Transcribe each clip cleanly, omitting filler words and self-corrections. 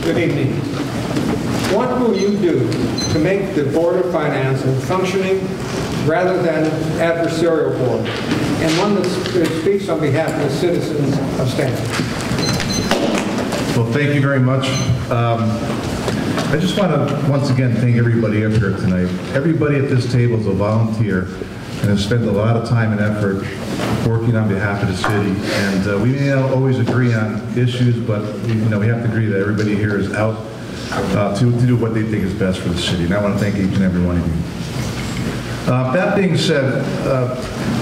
Good evening. What will you do to make the Board of Finance a functioning rather than adversarial board, and one that speaks on behalf of the citizens of Stamford? Well, thank you very much. I just want to once again thank everybody up here tonight. Everybody at this table is a volunteer and has spent a lot of time and effort working on behalf of the city. And we may not always agree on issues, but we have to agree that everybody here is out to do what they think is best for the city. And I want to thank each and every one of you. That being said,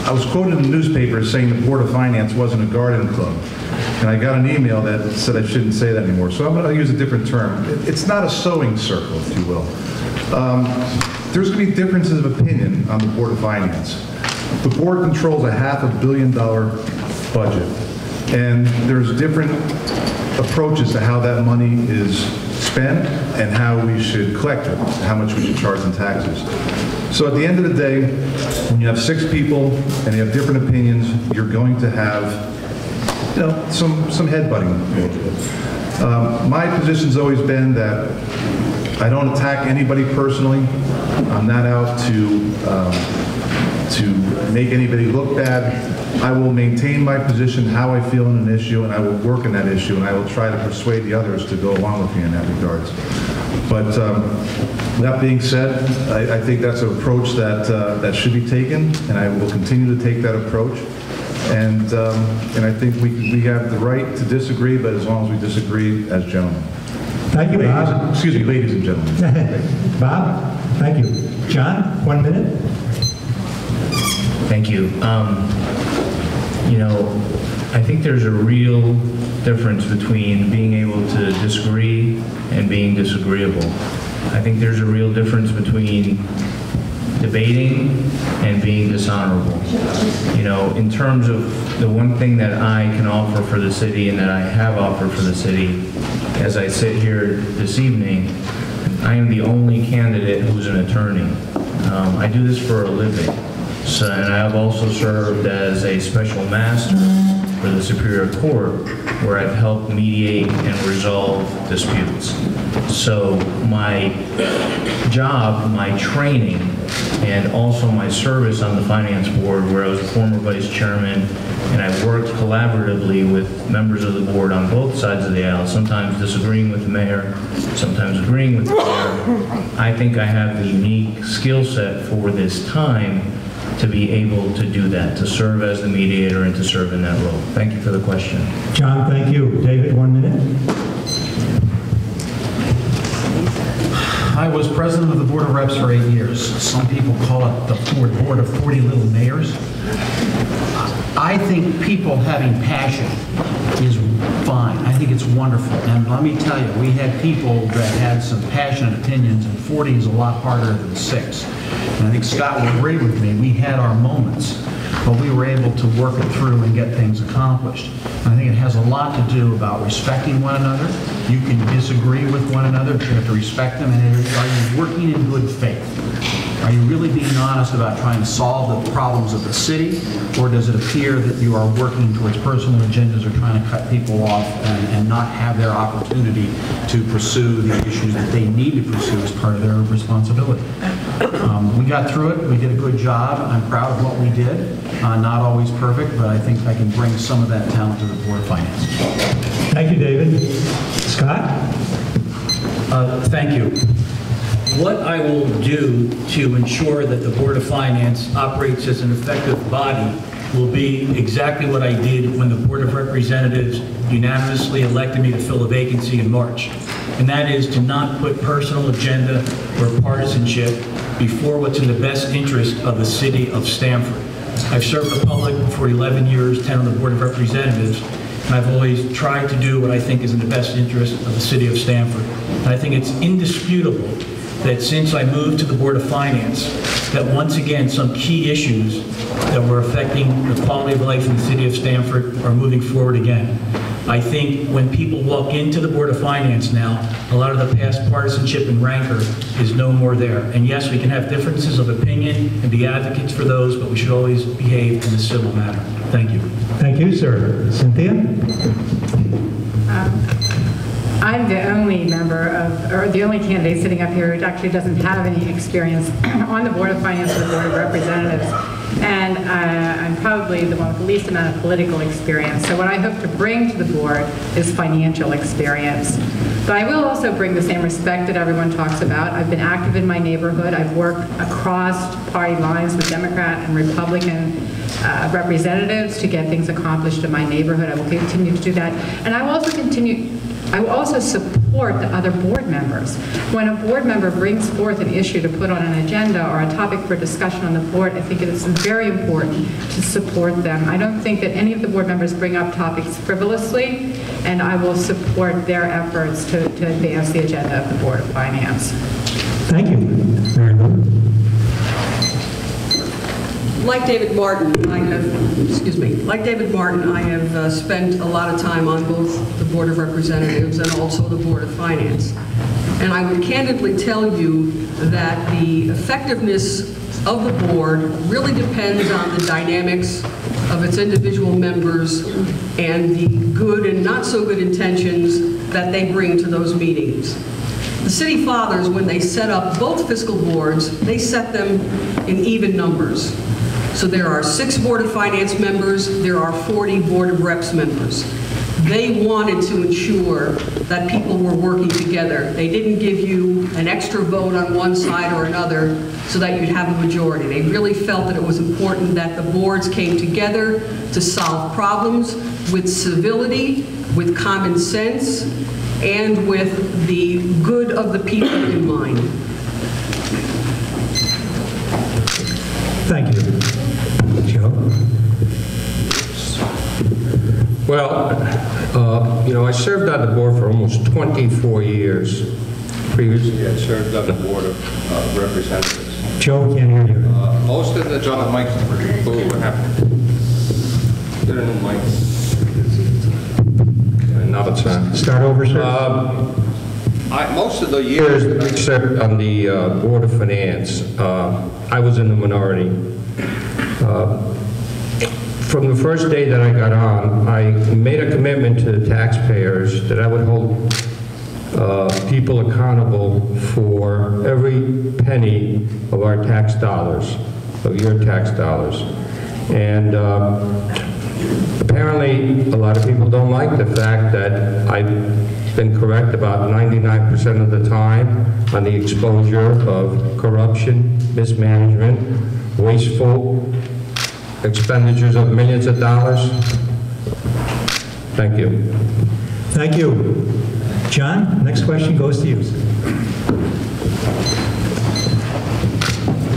I was quoted in the newspaper saying the Board of Finance wasn't a garden club. And I got an email that said I shouldn't say that anymore. So I'm going to use a different term. It's not a sewing circle, if you will. There's going to be differences of opinion on the Board of Finance. The board controls a $500 million budget. And there's different approaches to how that money is spent and how we should collect it, how much we should charge in taxes. So at the end of the day, when you have 6 people and you have different opinions, you're going to have some headbutting. My position's always been that I don't attack anybody personally. I'm not out to make anybody look bad. I will maintain my position, how I feel on an issue, and I will work on that issue, and I will try to persuade the others to go along with me in that regards. But that being said, I think that's an approach that should be taken, and I will continue to take that approach. And I think we have the right to disagree, but as long as we disagree as gentlemen. Thank you, Bob. Excuse me, ladies and gentlemen. Bob, thank you. John, 1 minute. Thank you. I think there's a real difference between being able to disagree and being disagreeable. I think there's a real difference between debating and being dishonorable. In terms of the one thing that I can offer for the city and that I have offered for the city, as I sit here this evening, I am the only candidate who's an attorney. I do this for a living. And I have also served as a special master for the Superior Court, where I've helped mediate and resolve disputes. So my job, my training, and also my service on the Finance Board, where I was a former vice chairman, and I worked collaboratively with members of the board on both sides of the aisle, sometimes disagreeing with the mayor, sometimes agreeing with the mayor. I think I have the unique skill set for this time to be able to do that, to serve as the mediator and to serve in that role. Thank you for the question. John, thank you. David, 1 minute. I was president of the Board of Reps for 8 years. Some people call it the board of 40 little mayors. I think people having passion is fine. I think it's wonderful. And let me tell you, we had people that had some passionate opinions, and 40 is a lot harder than 6. And I think Scott will agree with me. We had our moments, but we were able to work it through and get things accomplished. And I think it has a lot to do about respecting one another. You can disagree with one another, but you have to respect them. And are you working in good faith? Are you really being honest about trying to solve the problems of the city, or does it appear that you are working towards personal agendas or trying to cut people off and not have their opportunity to pursue the issues that they need to pursue as part of their responsibility? We got through it. We did a good job. I'm proud of what we did. Not always perfect, but I think I can bring some of that talent to the Board of Finance. Thank you, David. Scott? Thank you. What I will do to ensure that the Board of Finance operates as an effective body will be exactly what I did when the Board of Representatives unanimously elected me to fill a vacancy in March. And that is to not put personal agenda or partisanship before what's in the best interest of the city of Stamford. I've served the public for 11 years, 10 on the Board of Representatives, and I've always tried to do what I think is in the best interest of the city of Stamford. And I think it's indisputable that since I moved to the Board of Finance, that once again some key issues that were affecting the quality of life in the city of Stamford are moving forward again. I think when people walk into the Board of Finance now, a lot of the past partisanship and rancor is no more there. And yes, we can have differences of opinion and be advocates for those, but we should always behave in a civil manner. Thank you. Thank you, sir. Cynthia? I'm the only member of, or the only candidate sitting up here who actually doesn't have any experience on the Board of Finance or the Board of Representatives. And I'm probably the one with the least amount of political experience. So what I hope to bring to the board is financial experience. But I will also bring the same respect that everyone talks about. I've been active in my neighborhood. I've worked across party lines with Democrat and Republican representatives to get things accomplished in my neighborhood. I will continue to do that. And I will also support the other board members. When a board member brings forth an issue to put on an agenda or a topic for discussion on the board, I think it is very important to support them. I don't think that any of the board members bring up topics frivolously, and I will support their efforts to advance the agenda of the Board of Finance. Thank you. Mary Lou? Like David Martin, I have spent a lot of time on both the Board of Representatives and also the Board of Finance. And I would candidly tell you that the effectiveness of the board really depends on the dynamics of its individual members and the good and not so good intentions that they bring to those meetings. The city fathers, when they set up both fiscal boards, they set them in even numbers. So there are 6 Board of Finance members, there are 40 Board of Reps members. They wanted to ensure that people were working together. They didn't give you an extra vote on one side or another so that you'd have a majority. They really felt that it was important that the boards came together to solve problems with civility, with common sense, and with the good of the people in mind. Thank you. Joe? Well, I served on the board for almost 24 years. Previously, I served on the Board of Representatives. Joe, we can't hear you. Most of the John Mike's what happened? Get a new mic. And now it's on. Start over, sir. Most of the years that I served on the Board of Finance, I was in the minority. From the first day that I got on, I made a commitment to the taxpayers that I would hold people accountable for every penny of our tax dollars, of your tax dollars. And apparently, a lot of people don't like the fact that I've been correct about 99% of the time on the exposure of corruption, mismanagement, wasteful expenditures of millions of dollars. Thank you. Thank you. John, next question goes to you.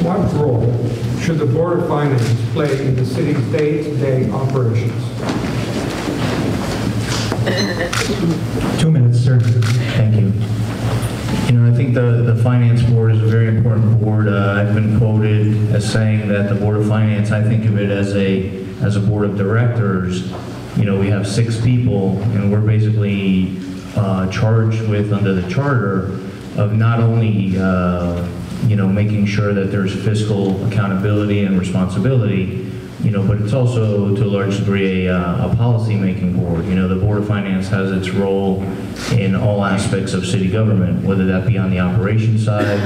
What role should the Board of Finance play in the city's day-to-day operations? 2 minutes, sir. Thank you. I think the Finance Board is a very important board. I've been quoted as saying that the Board of Finance, I think of it as a board of directors. We have 6 people, and we're basically charged with, under the charter, of not only making sure that there's fiscal accountability and responsibility, but it's also, to a large degree, a policy-making board. The Board of Finance has its role in all aspects of city government, whether that be on the operations side,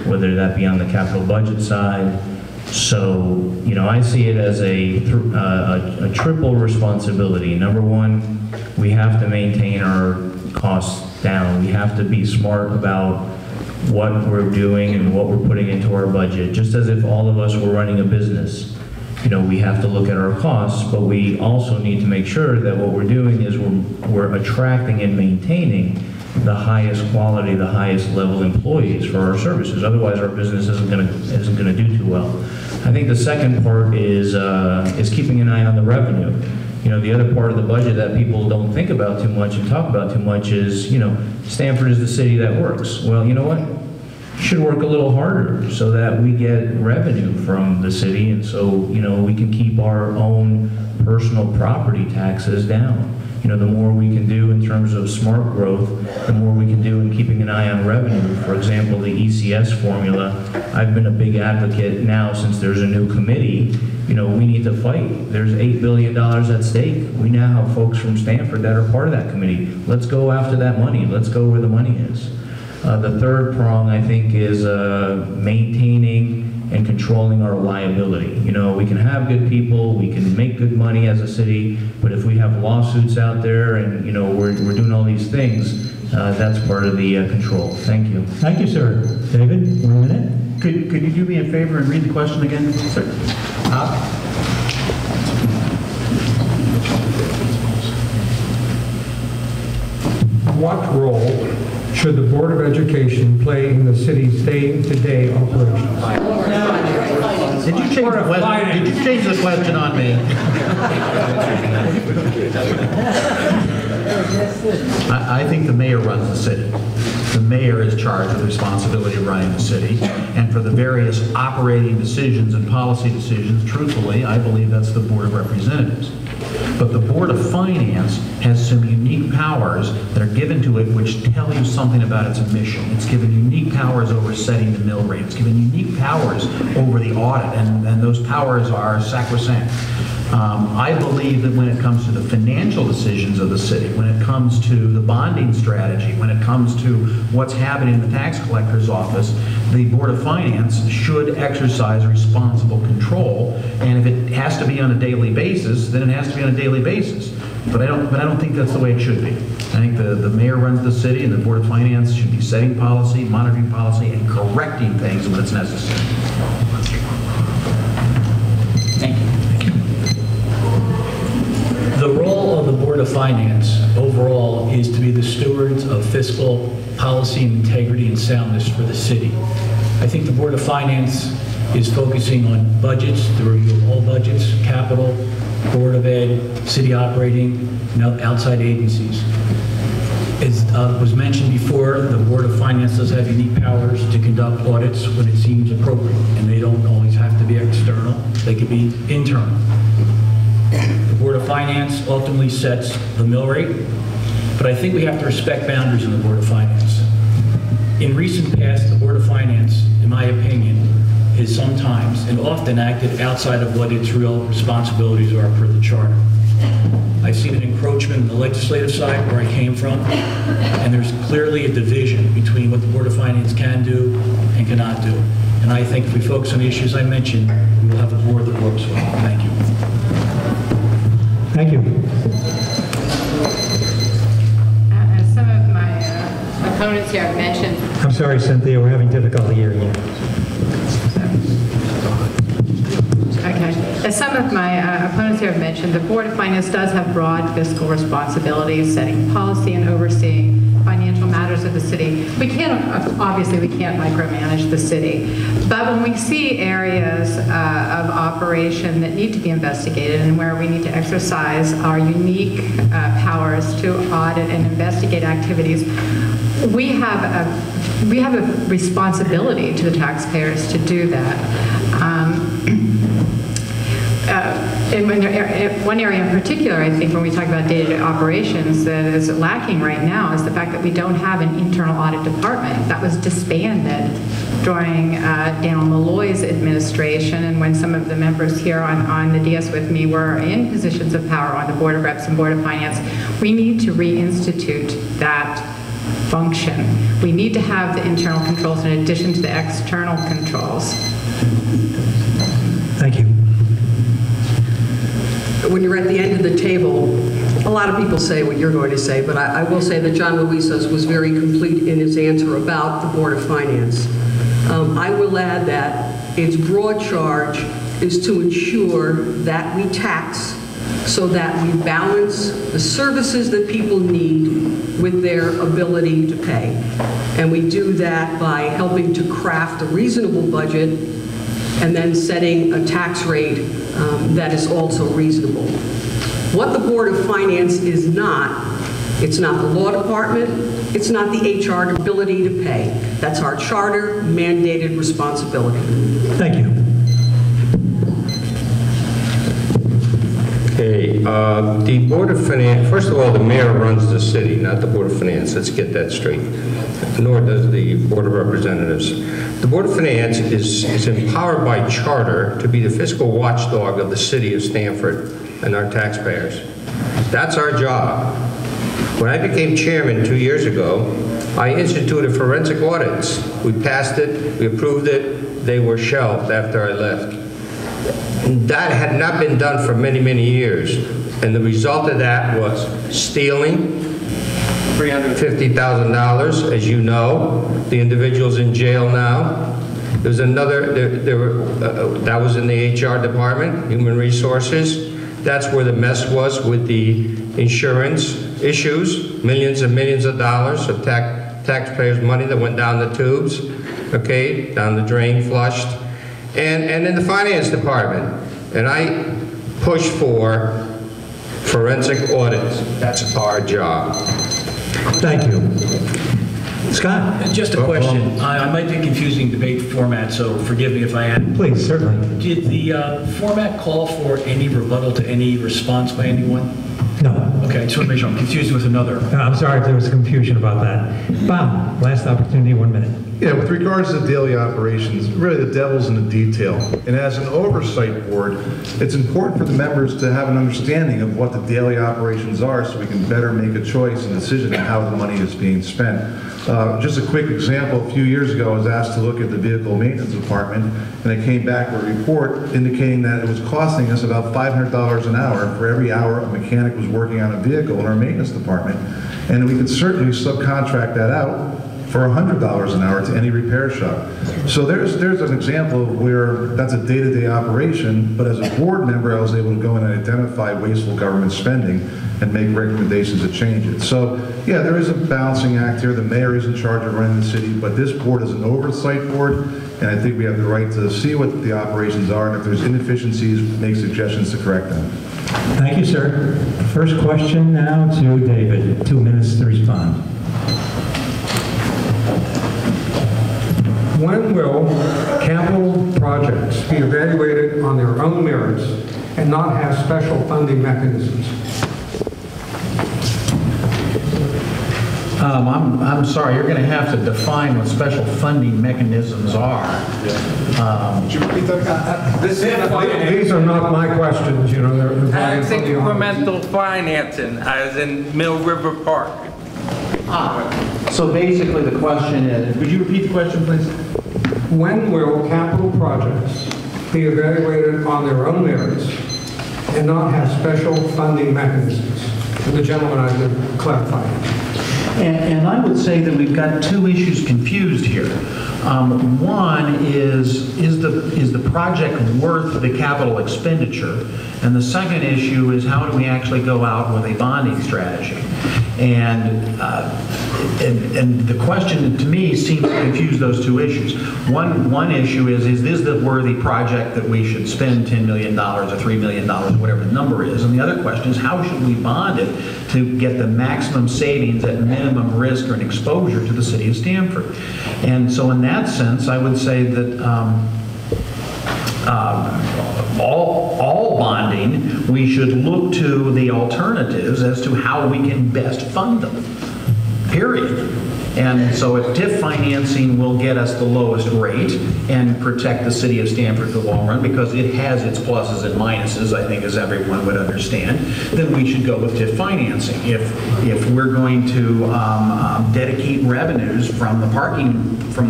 whether that be on the capital budget side. So, I see it as a triple responsibility. Number one, we have to maintain our costs down. We have to be smart about what we're doing and what we're putting into our budget, just as if all of us were running a business. We have to look at our costs, but we also need to make sure that what we're doing is we're attracting and maintaining the highest quality, the highest level employees for our services. Otherwise, our business isn't going to do too well. I think the second part is keeping an eye on the revenue. The other part of the budget that people don't think about too much and talk about too much is, Stamford is the city that works. Well, you know what? Should work a little harder so that we get revenue from the city, and so we can keep our own personal property taxes down. the more we can do in terms of smart growth, the more we can do in keeping an eye on revenue. For example, the ECS formula, I've been a big advocate now since there's a new committee. We need to fight. There's $8 billion at stake. We now have folks from Stanford that are part of that committee. Let's go after that money. Let's go where the money is. The third prong, I think, is maintaining and controlling our liability. We can have good people, we can make good money as a city, but if we have lawsuits out there and we're doing all these things, that's part of the control. Thank you. Thank you, sir. David, 1 minute. Could you do me a favor and read the question again, sir? What role should the Board of Education play in the city's day-to-day operations? Did you change the question? Did you change the question on me? I think the mayor runs the city. The mayor is charged with the responsibility of running the city, and for the various operating decisions and policy decisions, truthfully, I believe that's the Board of Representatives. But the Board of Finance has some unique powers that are given to it which tell you something about its mission. It's given unique powers over setting the mill rate. It's given unique powers over the audit, and those powers are sacrosanct. I believe that when it comes to the financial decisions of the city, when it comes to the bonding strategy, when it comes to what's happening in the tax collector's office, the Board of Finance should exercise responsible control. And if it has to be on a daily basis, then it has to be on a daily basis. But I don't think that's the way it should be. I think the mayor runs the city, and the Board of Finance should be setting policy, monitoring policy, and correcting things when it's necessary. Thank you. The role of the Board of Finance overall is to be the stewards of fiscal policy and integrity and soundness for the city. I think the Board of Finance is focusing on budgets, the review of all budgets, capital, Board of Ed, city operating, and outside agencies. As was mentioned before, the Board of Finance does have unique powers to conduct audits when it seems appropriate, and they don't always have to be external. They could be internal. The Board of Finance ultimately sets the mill rate, but I think we have to respect boundaries in the Board of Finance. In recent past, the Board of Finance, in my opinion, has sometimes and often acted outside of what its real responsibilities are per the charter. I've seen an encroachment in the legislative side where I came from, and there's clearly a division between what the Board of Finance can do and cannot do. And I think if we focus on the issues I mentioned, we will have a board that works well. Thank you. Thank you. As some of my opponents here have mentioned, I'm sorry, Cynthia, we're having difficulty hearing you. okay. As some of my opponents here have mentioned, the Board of Finance does have broad fiscal responsibilities, setting policy and overseeing financial matters of the city. We can't, obviously, we can't micromanage the city, but when we see areas of operation that need to be investigated and where we need to exercise our unique powers to audit and investigate activities, we have a responsibility to the taxpayers to do that. In one area in particular, I think when we talk about day-to-day operations, that is lacking right now is the fact that we don't have an internal audit department. That was disbanded during Daniel Malloy's administration, and when some of the members here on the DS with me were in positions of power on the Board of Reps and Board of Finance. We need to reinstitute that function. We need to have the internal controls in addition to the external controls. Thank you. When you're at the end of the table, a lot of people say what you're going to say, but I will say that John Luisas was very complete in his answer about the Board of Finance. I will add that its broad charge is to ensure that we tax so that we balance the services that people need with their ability to pay. And we do that by helping to craft a reasonable budget and then setting a tax rate that is also reasonable. What the Board of Finance is not, it's not the law department, it's not the HR ability to pay. That's our charter mandated responsibility. Thank you. Okay, the Board of Finance, first of all, the mayor runs the city, not the Board of Finance. Let's get that straight. Nor does the Board of Representatives. The Board of Finance is empowered by charter to be the fiscal watchdog of the city of Stamford and our taxpayers. That's our job. When I became chairman 2 years ago, I instituted forensic audits. We passed it, we approved it, they were shelved after I left. That had not been done for many, many years. And the result of that was stealing, $350,000, as you know. The individual's in jail now. There's another, that was in the HR department, Human Resources. That's where the mess was with the insurance issues, millions and millions of dollars of taxpayers' money that went down the tubes, okay, down the drain, flushed. And in the finance department. And I push for forensic audits. That's our job. Thank you. Scott? Just a question. I might be confusing debate format, so forgive me if I am. Please, certainly. Did the format call for any rebuttal to any response by anyone? No. Okay, I just want to make sure I'm confused with another. I'm sorry if there was confusion about that. Bob, last opportunity, 1 minute. Yeah, with regards to daily operations, really the devil's in the detail. And as an oversight board, it's important for the members to have an understanding of what the daily operations are so we can better make a choice and decision on how the money is being spent. Just a quick example, a few years ago I was asked to look at the vehicle maintenance department, and I came back with a report indicating that it was costing us about $500 an hour for every hour a mechanic was working on a vehicle in our maintenance department. And we could certainly subcontract that out for $100 an hour to any repair shop. So there's an example of where that's a day-to-day operation, but as a board member, I was able to go in and identify wasteful government spending and make recommendations to change it. So yeah, there is a balancing act here. The mayor is in charge of running the city, but this board is an oversight board, and I think we have the right to see what the operations are, and if there's inefficiencies, make suggestions to correct them. Thank you, sir. First question now to David. 2 minutes to respond. When will capital projects be evaluated on their own merits and not have special funding mechanisms? I'm sorry, you're going to have to define what special funding mechanisms are. Would you repeat that? These are not my questions, you know. Tax incremental financing, as in Mill River Park. So basically the question is, would you repeat the question, please? When will capital projects be evaluated on their own merits and not have special funding mechanisms? And the gentleman I did clarify. And I would say that we've got two issues confused here. One is the project worth the capital expenditure? And the second issue is how do we actually go out with a bonding strategy? And the question to me seems to confuse those two issues. One issue is this the worthy project that we should spend $10 million or $3 million, whatever the number is? And the other question is how should we bond it to get the maximum savings at minimum risk or an exposure to the city of Stamford? And so in that sense, I would say that all bonding, we should look to the alternatives as to how we can best fund them, period. And so if TIF financing will get us the lowest rate and protect the city of Stamford for the long run, because it has its pluses and minuses, I think, as everyone would understand, then we should go with TIF financing. If we're going to dedicate revenues from the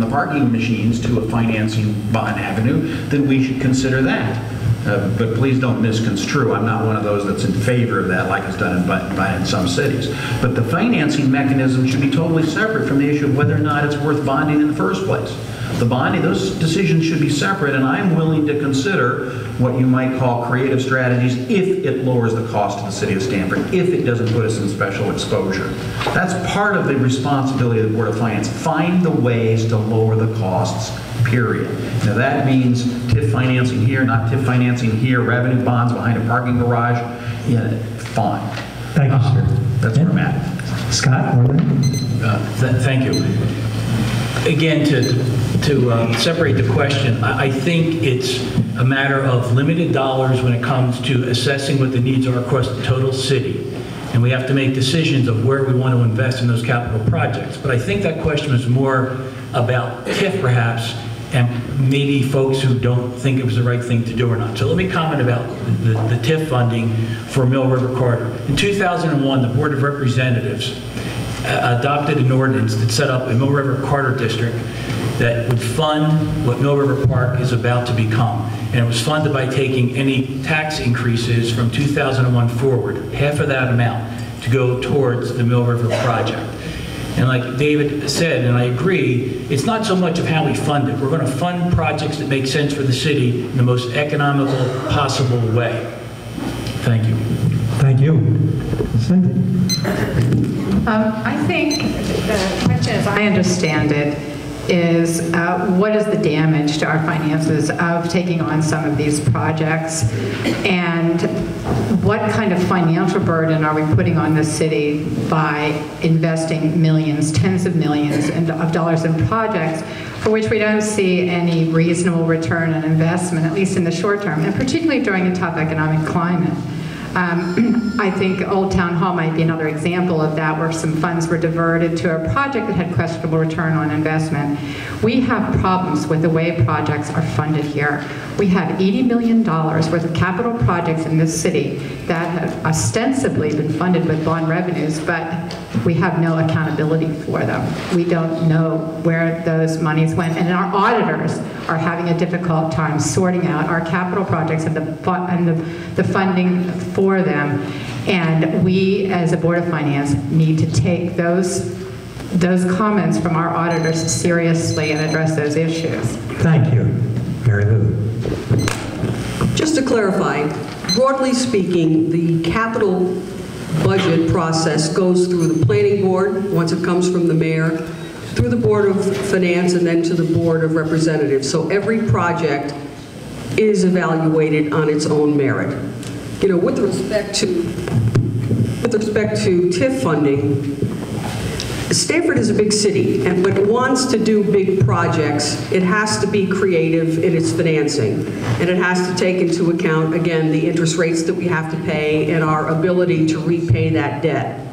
parking machines to a financing bond avenue, then we should consider that. But please don't misconstrue. I'm not one of those that's in favor of that like it's done in some cities. But the financing mechanism should be totally separate from the issue of whether or not it's worth bonding in the first place. The bonding, those decisions should be separate, and I'm willing to consider what you might call creative strategies if it lowers the cost to the city of Stamford, if it doesn't put us in special exposure. That's part of the responsibility of the Board of Finance. Find the ways to lower the costs, period. Now that means TIF financing here, not TIF financing here, revenue bonds behind a parking garage, yeah, fine. Thank you, sir. That's where I'm at. Scott, 1 minute. Thank you. Again, to separate the question, I think it's a matter of limited dollars when it comes to assessing what the needs are across the total city. And we have to make decisions of where we want to invest in those capital projects. But I think that question was more about TIF perhaps, and maybe folks who don't think it was the right thing to do or not. So let me comment about the TIF funding for Mill River Corridor. In 2001, the Board of Representatives adopted an ordinance that set up a Mill River Corridor District that would fund what Mill River Park is about to become. And it was funded by taking any tax increases from 2001 forward, half of that amount, to go towards the Mill River project. And like David said, and I agree, it's not so much of how we fund it. We're going to fund projects that make sense for the city in the most economical possible way. Thank you. Thank you. Cindy? I think the question, as I understand it, is what is the damage to our finances of taking on some of these projects, and what kind of financial burden are we putting on the city by investing millions, tens of millions of dollars in projects for which we don't see any reasonable return on investment, at least in the short term, and particularly during a tough economic climate. I think Old Town Hall might be another example of that, where some funds were diverted to a project that had questionable return on investment. We have problems with the way projects are funded here. We have $80 million worth of capital projects in this city that have ostensibly been funded with bond revenues, but we have no accountability for them. We don't know where those monies went, and our auditors are having a difficult time sorting out our capital projects and the funding for them. And we, as a Board of Finance, need to take those comments from our auditors seriously and address those issues. Thank you. Mary Lou. Just to clarify, broadly speaking, the capital budget process goes through the planning board, once it comes from the mayor, through the Board of Finance, and then to the Board of Representatives. So every project is evaluated on its own merit. You know, with respect to TIF funding, Stamford is a big city, and when it wants to do big projects, it has to be creative in its financing, and it has to take into account, again, the interest rates that we have to pay and our ability to repay that debt.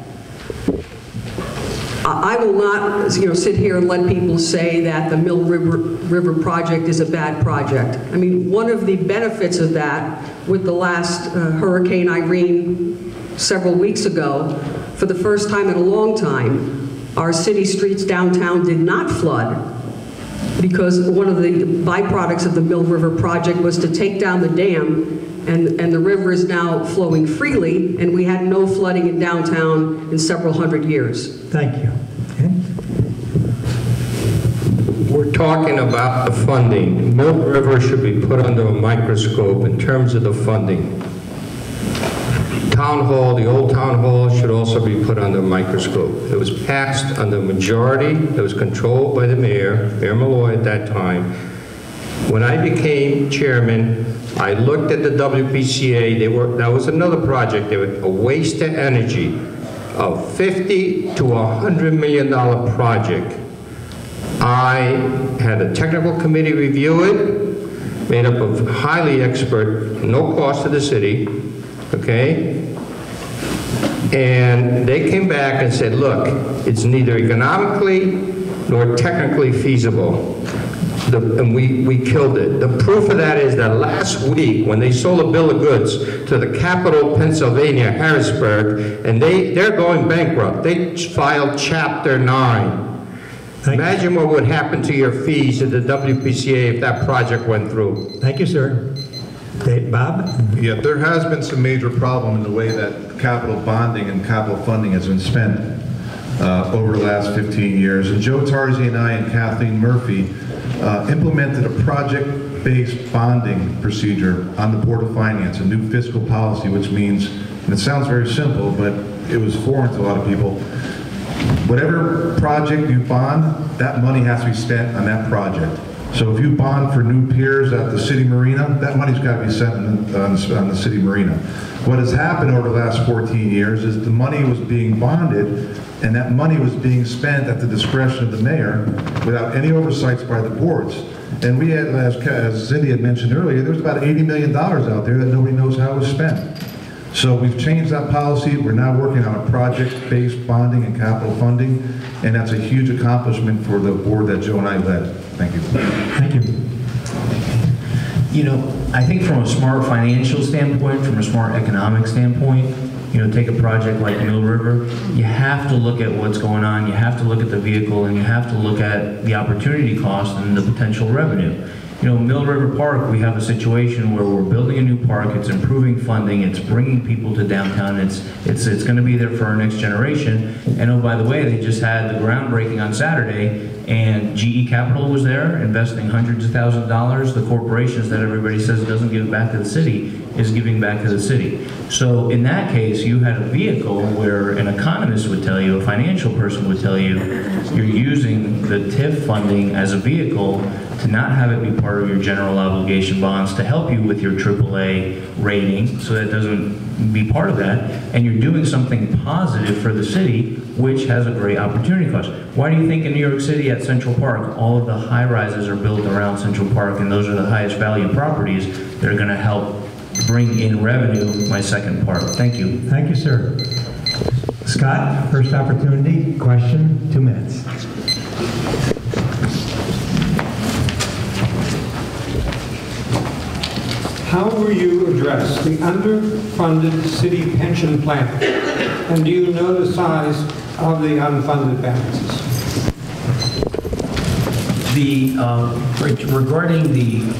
I will not, sit here and let people say that the Mill River project is a bad project. I mean, one of the benefits of that, with the last Hurricane Irene several weeks ago, for the first time in a long time, our city streets downtown did not flood, because one of the byproducts of the Mill River project was to take down the dam, and the river is now flowing freely, and we had no flooding in downtown in several hundred years. Thank you. Okay. We're talking about the funding. Mill River should be put under a microscope in terms of the funding. Town Hall, the old Town Hall, should also be put under a microscope. It was passed under a majority that was controlled by the mayor, Mayor Malloy at that time. When I became chairman, I looked at the WPCA. That was another project. They were a waste of energy, a $50 to $100 million project. I had a technical committee review it, made up of highly expert, no cost to the city, okay? And they came back and said, look, it's neither economically nor technically feasible. And we killed it. The proof of that is that last week, when they sold a bill of goods to the capital, Pennsylvania, Harrisburg, and they're going bankrupt. They filed Chapter 9. Imagine what would happen to your fees at the WPCA if that project went through. Thank you, sir. Okay, Bob? Yeah, there has been some major problem in the way that capital bonding and capital funding has been spent over the last 15 years. And Joe Tarzi and I and Kathleen Murphy implemented a project-based bonding procedure on the Board of Finance, a new fiscal policy, which means, and it sounds very simple, but it was foreign to a lot of people, whatever project you bond, that money has to be spent on that project. So if you bond for new piers at the city marina, that money's got to be spent on the city marina. What has happened over the last 14 years is the money was being bonded, and that money was being spent at the discretion of the mayor without any oversights by the boards. And we had, as Cindy had mentioned earlier, there's about $80 million out there that nobody knows how it was spent. So we've changed that policy. We're now working on a project-based bonding and capital funding, and that's a huge accomplishment for the board that Joe and I led. Thank you. Thank you. You know, I think from a smart financial standpoint, from a smart economic standpoint, you know, take a project like Mill River, you have to look at what's going on, you have to look at the vehicle, and you have to look at the opportunity cost and the potential revenue. You know, Mill River Park, we have a situation where we're building a new park, it's improving funding, it's bringing people to downtown, it's going to be there for our next generation. And oh, by the way, they just had the groundbreaking on Saturday, and GE Capital was there, investing hundreds of thousands of dollars. The corporations that everybody says doesn't give back to the city is giving back to the city. So in that case, you had a vehicle where an economist would tell you, a financial person would tell you, you're using the TIF funding as a vehicle to not have it be part of your general obligation bonds, to help you with your AAA rating, so that it doesn't be part of that, and you're doing something positive for the city, which has a great opportunity cost. Why do you think in New York City at Central Park, all of the high-rises are built around Central Park, and those are the highest value properties that are going to help bring in revenue? My second part. Thank you. Thank you, sir. Scott, first opportunity, question, 2 minutes. How will you address the underfunded city pension plan? And do you know the size of the unfunded balances? Regarding the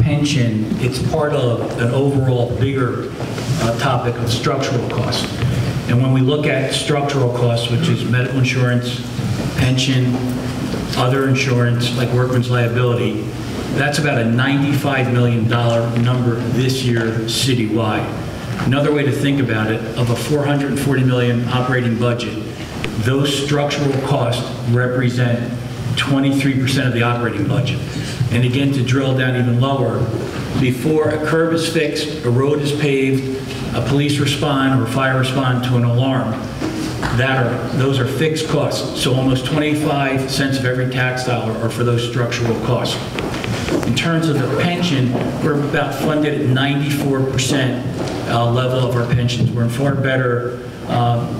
pension, it's part of an overall bigger topic of structural costs. And when we look at structural costs, which is medical insurance, pension, other insurance like workman's liability, that's about a $95 million number this year citywide. Another way to think about it, of a $440 million operating budget, those structural costs represent 23% of the operating budget. And again, to drill down even lower, before a curb is fixed, a road is paved, a police respond or fire respond to an alarm, those are fixed costs. So almost 25 cents of every tax dollar are for those structural costs. In terms of the pension, we're about funded at 94% level of our pensions. We're in far better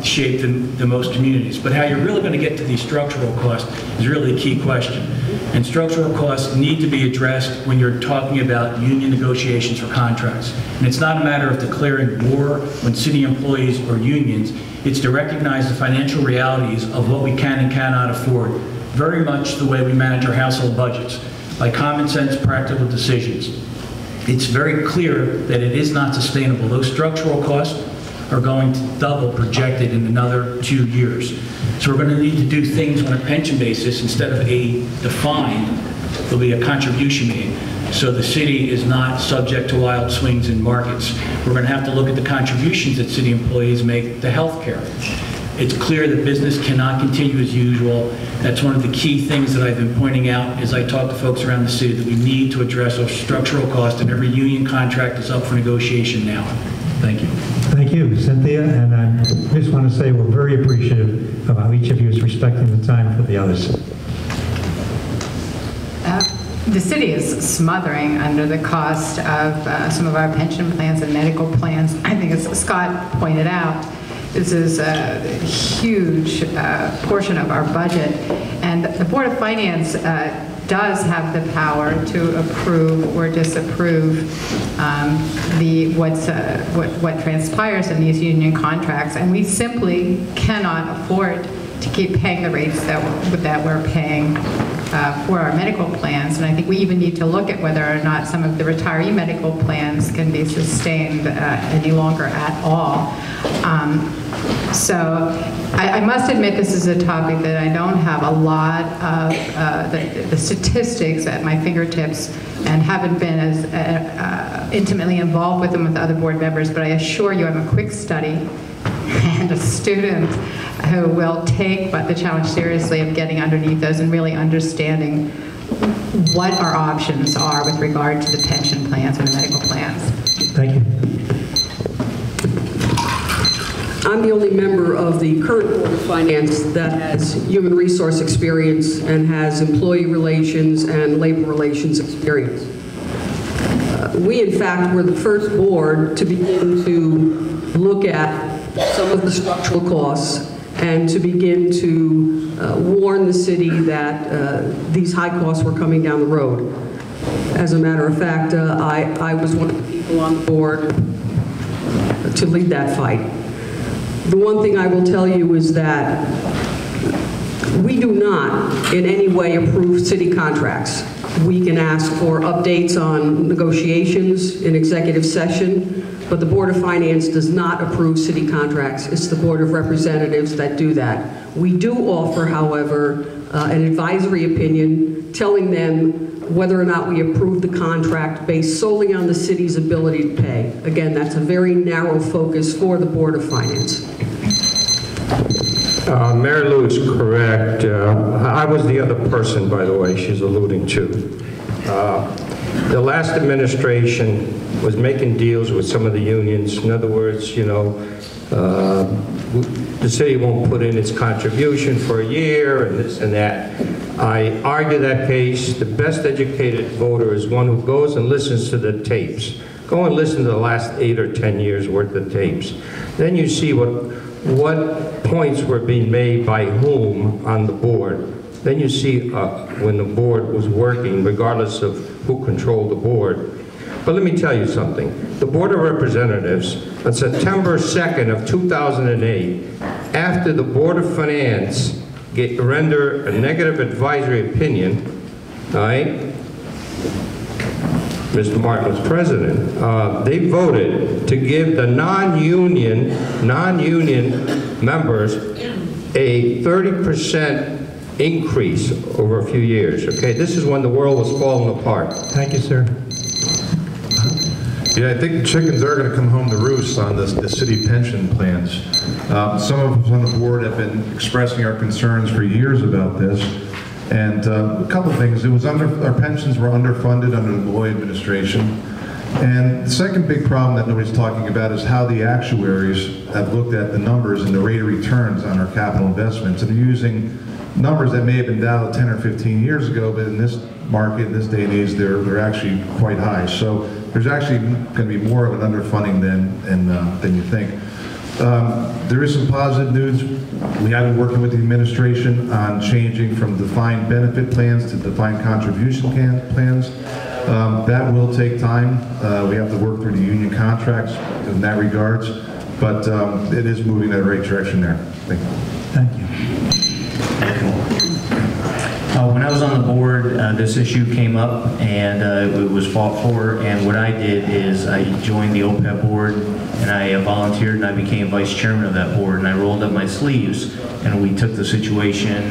shape than most communities. But how you're really going to get to these structural costs is really a key question. And structural costs need to be addressed when you're talking about union negotiations for contracts. And it's not a matter of declaring war on city employees or unions. It's to recognize the financial realities of what we can and cannot afford, very much the way we manage our household budgets, by common sense, practical decisions. It's very clear that it is not sustainable. Those structural costs are going to double projected in another 2 years. So we're going to need to do things on a pension basis. Instead of a defined, there'll be a contribution made. So the city is not subject to wild swings in markets. We're going to have to look at the contributions that city employees make to health care. It's clear that business cannot continue as usual. That's one of the key things that I've been pointing out as I talk to folks around the city, that we need to address our structural cost, and every union contract is up for negotiation now. Thank you. Thank you, Cynthia, and I just want to say we're very appreciative of how each of you is respecting the time for the others. The city is smothering under the cost of some of our pension plans and medical plans. I think, as Scott pointed out, this is a huge portion of our budget, and the Board of Finance does have the power to approve or disapprove what transpires in these union contracts, and we simply cannot afford to keep paying the rates that we're paying for our medical plans. And I think we even need to look at whether or not some of the retiree medical plans can be sustained any longer at all. So I must admit, this is a topic that I don't have a lot of the statistics at my fingertips, and haven't been as intimately involved with them with other board members, but I assure you I'm a quick study and a student who will take the challenge seriously of getting underneath those and really understanding what our options are with regard to the pension plans and the medical plans. Thank you. I'm the only member of the current Board of Finance that has human resource experience and has employee relations and labor relations experience. We, in fact, were the first board to begin to look at some of the structural costs and to begin to warn the city that these high costs were coming down the road. As a matter of fact, I was one of the people on the board to lead that fight. The one thing I will tell you is that we do not in any way approve city contracts. We can ask for updates on negotiations in executive session, but the Board of Finance does not approve city contracts. It's the Board of Representatives that do that. We do offer, however, an advisory opinion telling them whether or not we approve the contract based solely on the city's ability to pay. Again, that's a very narrow focus for the Board of Finance. Mary Lou is correct. I was the other person, by the way, she's alluding to. The last administration was making deals with some of the unions. In other words, you know, the city won't put in its contribution for a year and this and that. I argue that case. The best educated voter is one who goes and listens to the tapes. Go and listen to the last 8 or 10 years worth of tapes. Then you see what points were being made by whom on the board. Then you see when the board was working, regardless of who controlled the board. But let me tell you something. The Board of Representatives, on September 2nd of 2008, after the Board of Finance render a negative advisory opinion, all right, Mr. Martin was president, they voted to give the non-union members a 30% increase over a few years, okay? This is when the world was falling apart. Thank you, sir. Yeah, I think the chickens are going to come home to roost on the city pension plans. Some of us on the board have been expressing our concerns for years about this. And a couple of things. Our pensions were underfunded under the Malloy administration. And the second big problem that nobody's talking about is how the actuaries have looked at the numbers and the rate of returns on our capital investments. And they're using numbers that may have been down 10 or 15 years ago, but in this market, in this day and age, they're actually quite high. So there's actually going to be more of an underfunding than you think. There is some positive news. We have been working with the administration on changing from defined benefit plans to defined contribution plans. That will take time. We have to work through the union contracts in that regards, but it is moving in the right direction there. Thank you. Thank you. When I was on the board, this issue came up and it was fought for, and what I did is I joined the OPEB board and I volunteered and I became vice chairman of that board, and I rolled up my sleeves and we took the situation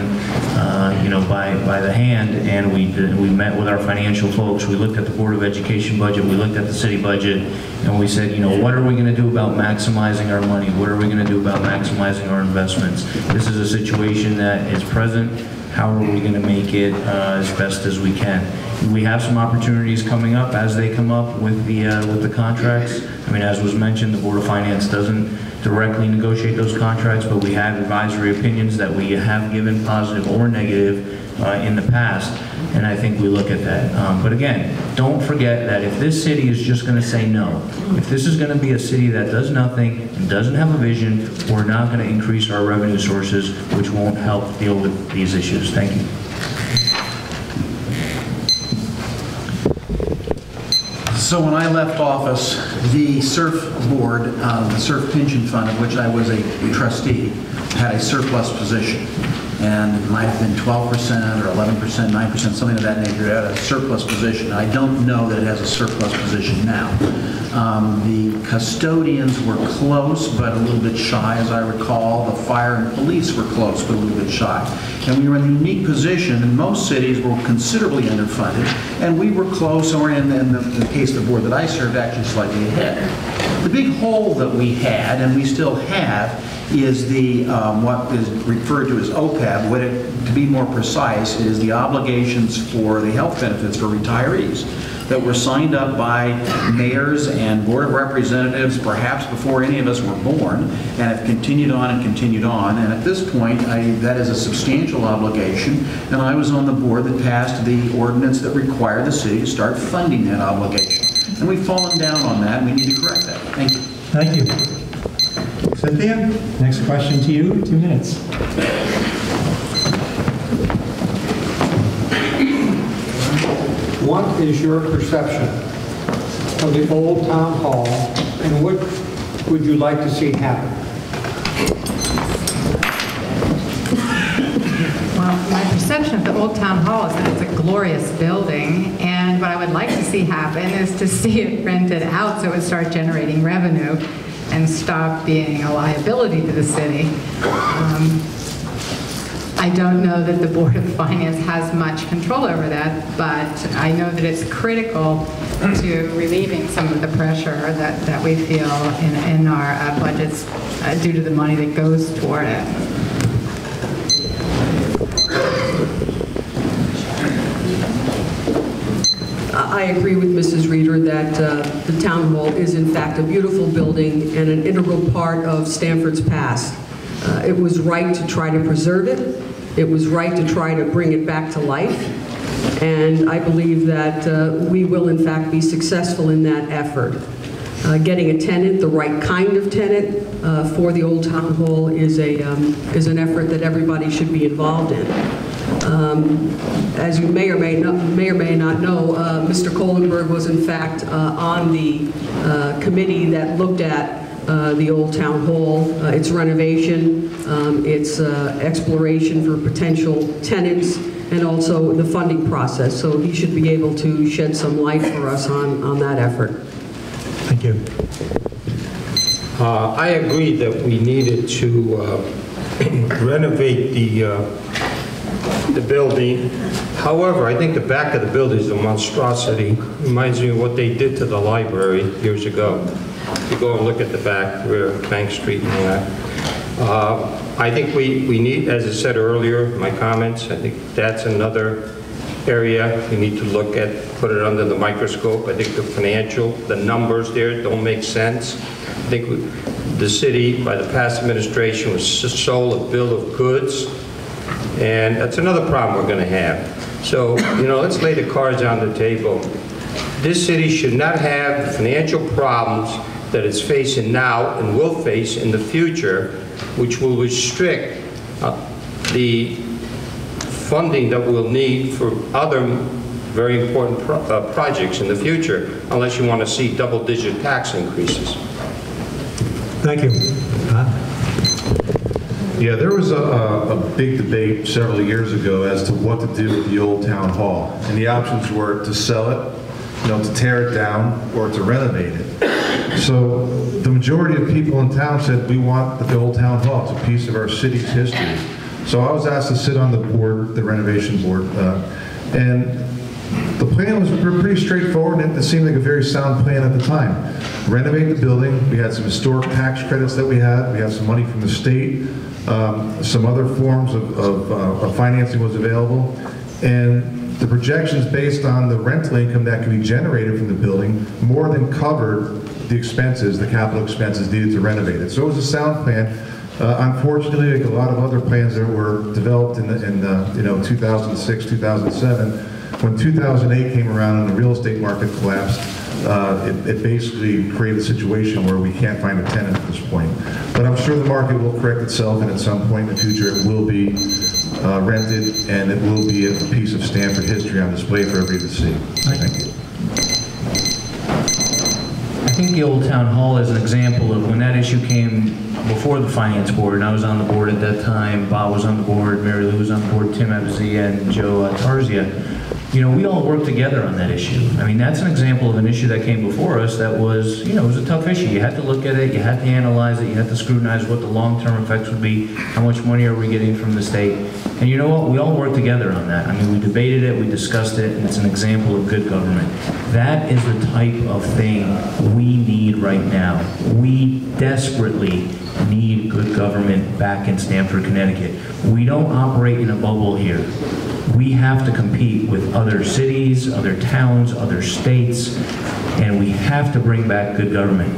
you know, by the hand, and we met with our financial folks. We looked at the Board of Education budget, we looked at the city budget, and we said, you know, what are we going to do about maximizing our money? What are we going to do about maximizing our investments? This is a situation that is present. How are we going to make it as best as we can? We have some opportunities coming up as they come up with the contracts. I mean, as was mentioned, the Board of Finance doesn't directly negotiate those contracts, but we have advisory opinions that we have given, positive or negative, in the past, and I think we look at that. But again, don't forget that if this city is just going to say no, if this is going to be a city that does nothing and doesn't have a vision, we're not going to increase our revenue sources, which won't help deal with these issues. Thank you. So when I left office, the SURF board, the SURF pension fund, of which I was a trustee, had a surplus position. And it might have been 12% or 11%, 9%, something of that nature. It had a surplus position. I don't know that it has a surplus position now. The custodians were close, but a little bit shy, as I recall. The fire and police were close, but a little bit shy. And we were in a unique position, and most cities were considerably underfunded, and we were close, or in the case of the board that I served, actually slightly ahead. The big hole that we had, and we still have, is the what is referred to as OPEB, to be more precise, is the obligations for the health benefits for retirees that were signed up by mayors and board of representatives perhaps before any of us were born, and have continued on and continued on. And at this point, that is a substantial obligation, and I was on the board that passed the ordinance that required the city to start funding that obligation. And we've fallen down on that, and we need to correct that. Thank you. Thank you. Cynthia, next question to you, 2 minutes. What is your perception of the old town hall, and what would you like to see happen? Well, my perception of the old town hall is that it's a glorious building, and what I would like to see happen is to see it rented out so it would start generating revenue and stop being a liability to the city. I don't know that the Board of Finance has much control over that, but I know that it's critical to relieving some of the pressure that we feel in our budgets due to the money that goes toward it. I agree with Mrs. Reeder that the town hall is in fact a beautiful building and an integral part of Stamford's past. It was right to try to preserve it. It was right to try to bring it back to life. And I believe that we will in fact be successful in that effort. Getting a tenant, the right kind of tenant for the old town hall is an effort that everybody should be involved in. As you may or may not know, Mr. Kohlenberg was in fact on the committee that looked at the old town hall, its renovation, its exploration for potential tenants, and also the funding process. So he should be able to shed some light for us on that effort. Thank you. I agree that we needed to renovate the building. However, I think the back of the building is a monstrosity. Reminds me of what they did to the library years ago. You go and look at the back, where Bank Street and all that. I think we need, as I said earlier, my comments, I think that's another area we need to look at, put it under the microscope. I think the numbers there don't make sense. I think the city, by the past administration, was sold a bill of goods, and that's another problem we're going to have. So, let's lay the cards on the table. This city should not have the financial problems that it's facing now and will face in the future, which will restrict the funding that we'll need for other very important projects in the future, unless you want to see double-digit tax increases. Thank you. Yeah, there was a big debate several years ago as to what to do with the old town hall, and the options were to sell it, to tear it down, or to renovate it. So the majority of people in town said, we want the old town hall. It's a piece of our city's history. So I was asked to sit on the board, the renovation board, and the plan was pretty straightforward, and it seemed like a very sound plan at the time. Renovate the building. We had some historic tax credits that we had. We had some money from the state. Some other forms of financing was available. And the projections based on the rental income that could be generated from the building more than covered the expenses, the capital expenses needed to renovate it. So it was a sound plan. Unfortunately, like a lot of other plans that were developed in 2006, 2007, when 2008 came around and the real estate market collapsed, it basically created a situation where we can't find a tenant at this point. But I'm sure the market will correct itself, and at some point in the future it will be rented, and it will be a piece of Stamford history on display for everybody to see. Thank you. I think the old town hall is an example of when that issue came before the finance board, and I was on the board at that time. Bob was on the board, Mary Lou was on the board, Tim Evazia, and Joe Tarzia. We all worked together on that issue. I mean, that's an example of an issue that came before us that was, it was a tough issue. You had to look at it, you had to analyze it, you had to scrutinize what the long-term effects would be, how much money are we getting from the state. And you know what? We all worked together on that. I mean, we debated it, we discussed it, and it's an example of good government. That is the type of thing we need right now. We desperately need good government back in Stamford, Connecticut. We don't operate in a bubble here. We have to compete with other cities, other towns, other states, and we have to bring back good government.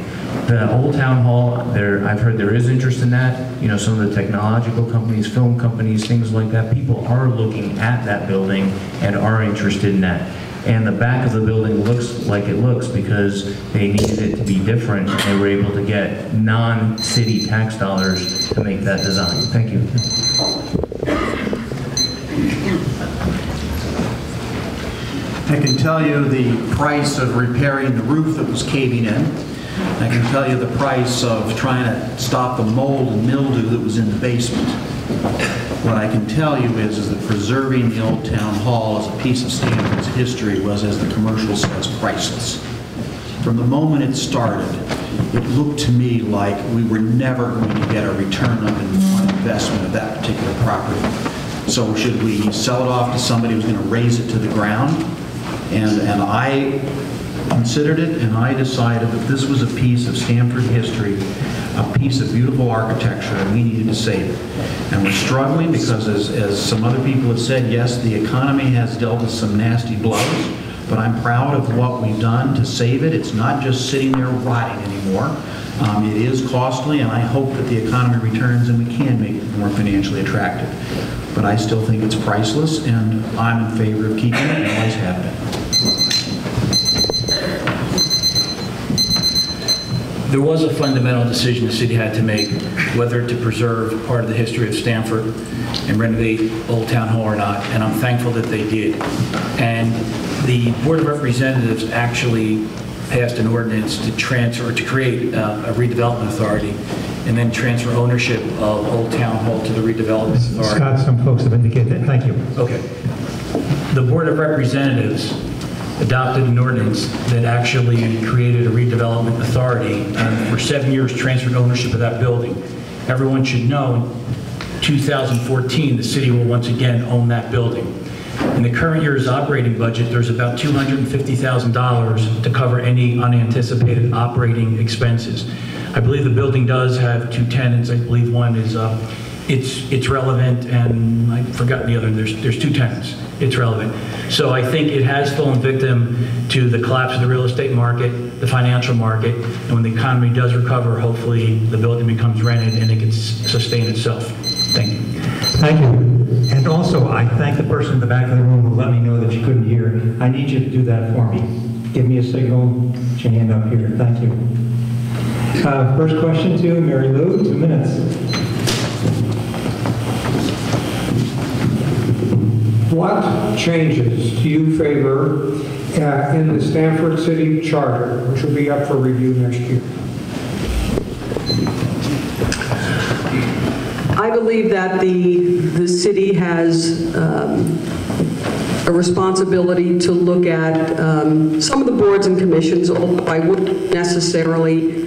The Old Town Hall, I've heard there is interest in that. You know, some of the technological companies, film companies, things like that, people are looking at that building and are interested in that. And the back of the building looks like it looks because they needed it to be different, and they were able to get non-city tax dollars to make that design. Thank you. I can tell you the price of repairing the roof that was caving in. I can tell you the price of trying to stop the mold and mildew that was in the basement. What I can tell you is that preserving the Old Town Hall as a piece of Stamford's history was, as the commercial says, priceless. From the moment it started, it looked to me like we were never going to get a return on investment of that particular property. So should we sell it off to somebody who's going to raise it to the ground? And I considered it, and I decided that this was a piece of Stamford history, a piece of beautiful architecture, and we needed to save it. And we're struggling because, as some other people have said, yes, the economy has dealt with some nasty blows, but I'm proud of what we've done to save it. It's not just sitting there rotting anymore. It is costly, and I hope that the economy returns and we can make it more financially attractive. But I still think it's priceless, and I'm in favor of keeping it, and always have been. There was a fundamental decision the city had to make, whether to preserve part of the history of Stamford and renovate Old Town Hall or not, and I'm thankful that they did. And the Board of Representatives actually passed an ordinance to transfer, to create a redevelopment authority, and then transfer ownership of Old Town Hall to the redevelopment authority. Scott, some folks have indicated that. Thank you. Okay. The Board of Representatives adopted an ordinance that actually created a redevelopment authority, and for 7 years transferred ownership of that building. Everyone should know, in 2014, the city will once again own that building. In the current year's operating budget, there's about $250,000 to cover any unanticipated operating expenses. I believe the building does have two tenants. I believe one is it's relevant, and I forgot the other. There's two tenants. It's relevant. So I think it has fallen victim to the collapse of the real estate market, the financial market, and when the economy does recover, hopefully the building becomes rented and it can sustain itself. Thank you. Thank you. And also, I thank the person in the back of the room who let me know that you couldn't hear. I need you to do that for me. Give me a signal, put your hand up here. Thank you. First question to Mary Lou, 2 minutes. What changes do you favor in the Stamford City Charter, which will be up for review next year? I believe that the city has a responsibility to look at some of the boards and commissions, although I wouldn't necessarily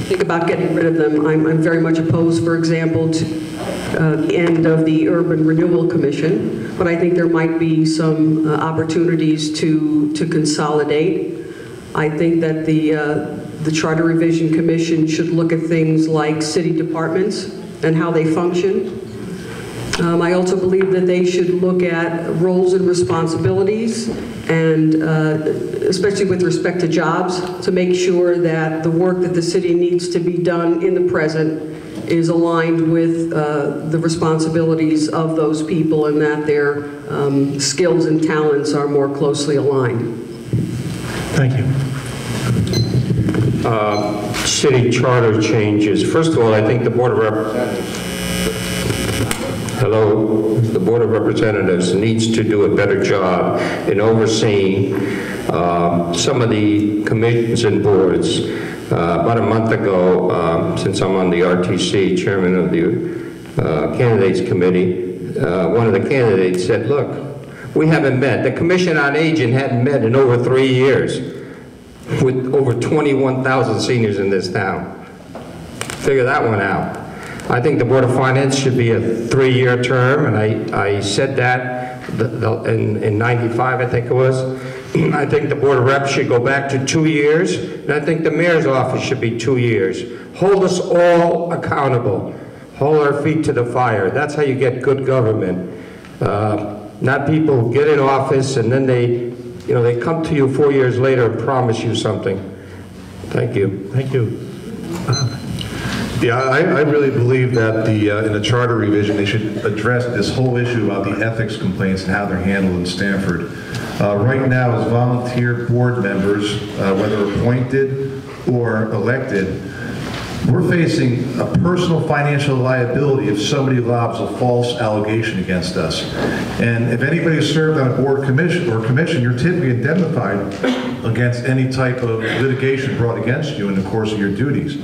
think about getting rid of them. I'm very much opposed, for example, to the end of the Urban Renewal Commission, but I think there might be some opportunities to consolidate. I think that the Charter Revision Commission should look at things like city departments and how they function. I also believe that they should look at roles and responsibilities, and especially with respect to jobs, to make sure that the work that the city needs to be done in the present is aligned with the responsibilities of those people, and that their skills and talents are more closely aligned. Thank you. City charter changes. First of all, I think the Board of Representatives needs to do a better job in overseeing some of the commissions and boards. About a month ago, since I'm on the RTC, chairman of the candidates committee, one of the candidates said, look, we haven't met. The Commission on Aging hadn't met in over 3 years with over 21,000 seniors in this town. Figure that one out. I think the Board of Finance should be a 3-year term, and I said that in 95, I think it was. I think the Board of Reps should go back to 2 years, and I think the mayor's office should be 2 years. Hold us all accountable. Hold our feet to the fire. That's how you get good government. Not people who get in office and then they come to you 4 years later and promise you something. Thank you. Thank you. Yeah, I really believe that in the charter revision, they should address this whole issue about the ethics complaints and how they're handled in Stamford. Right now, as volunteer board members, whether appointed or elected, we're facing a personal financial liability if somebody lobs a false allegation against us. And if anybody served on a board commission, you're typically indemnified against any type of litigation brought against you in the course of your duties.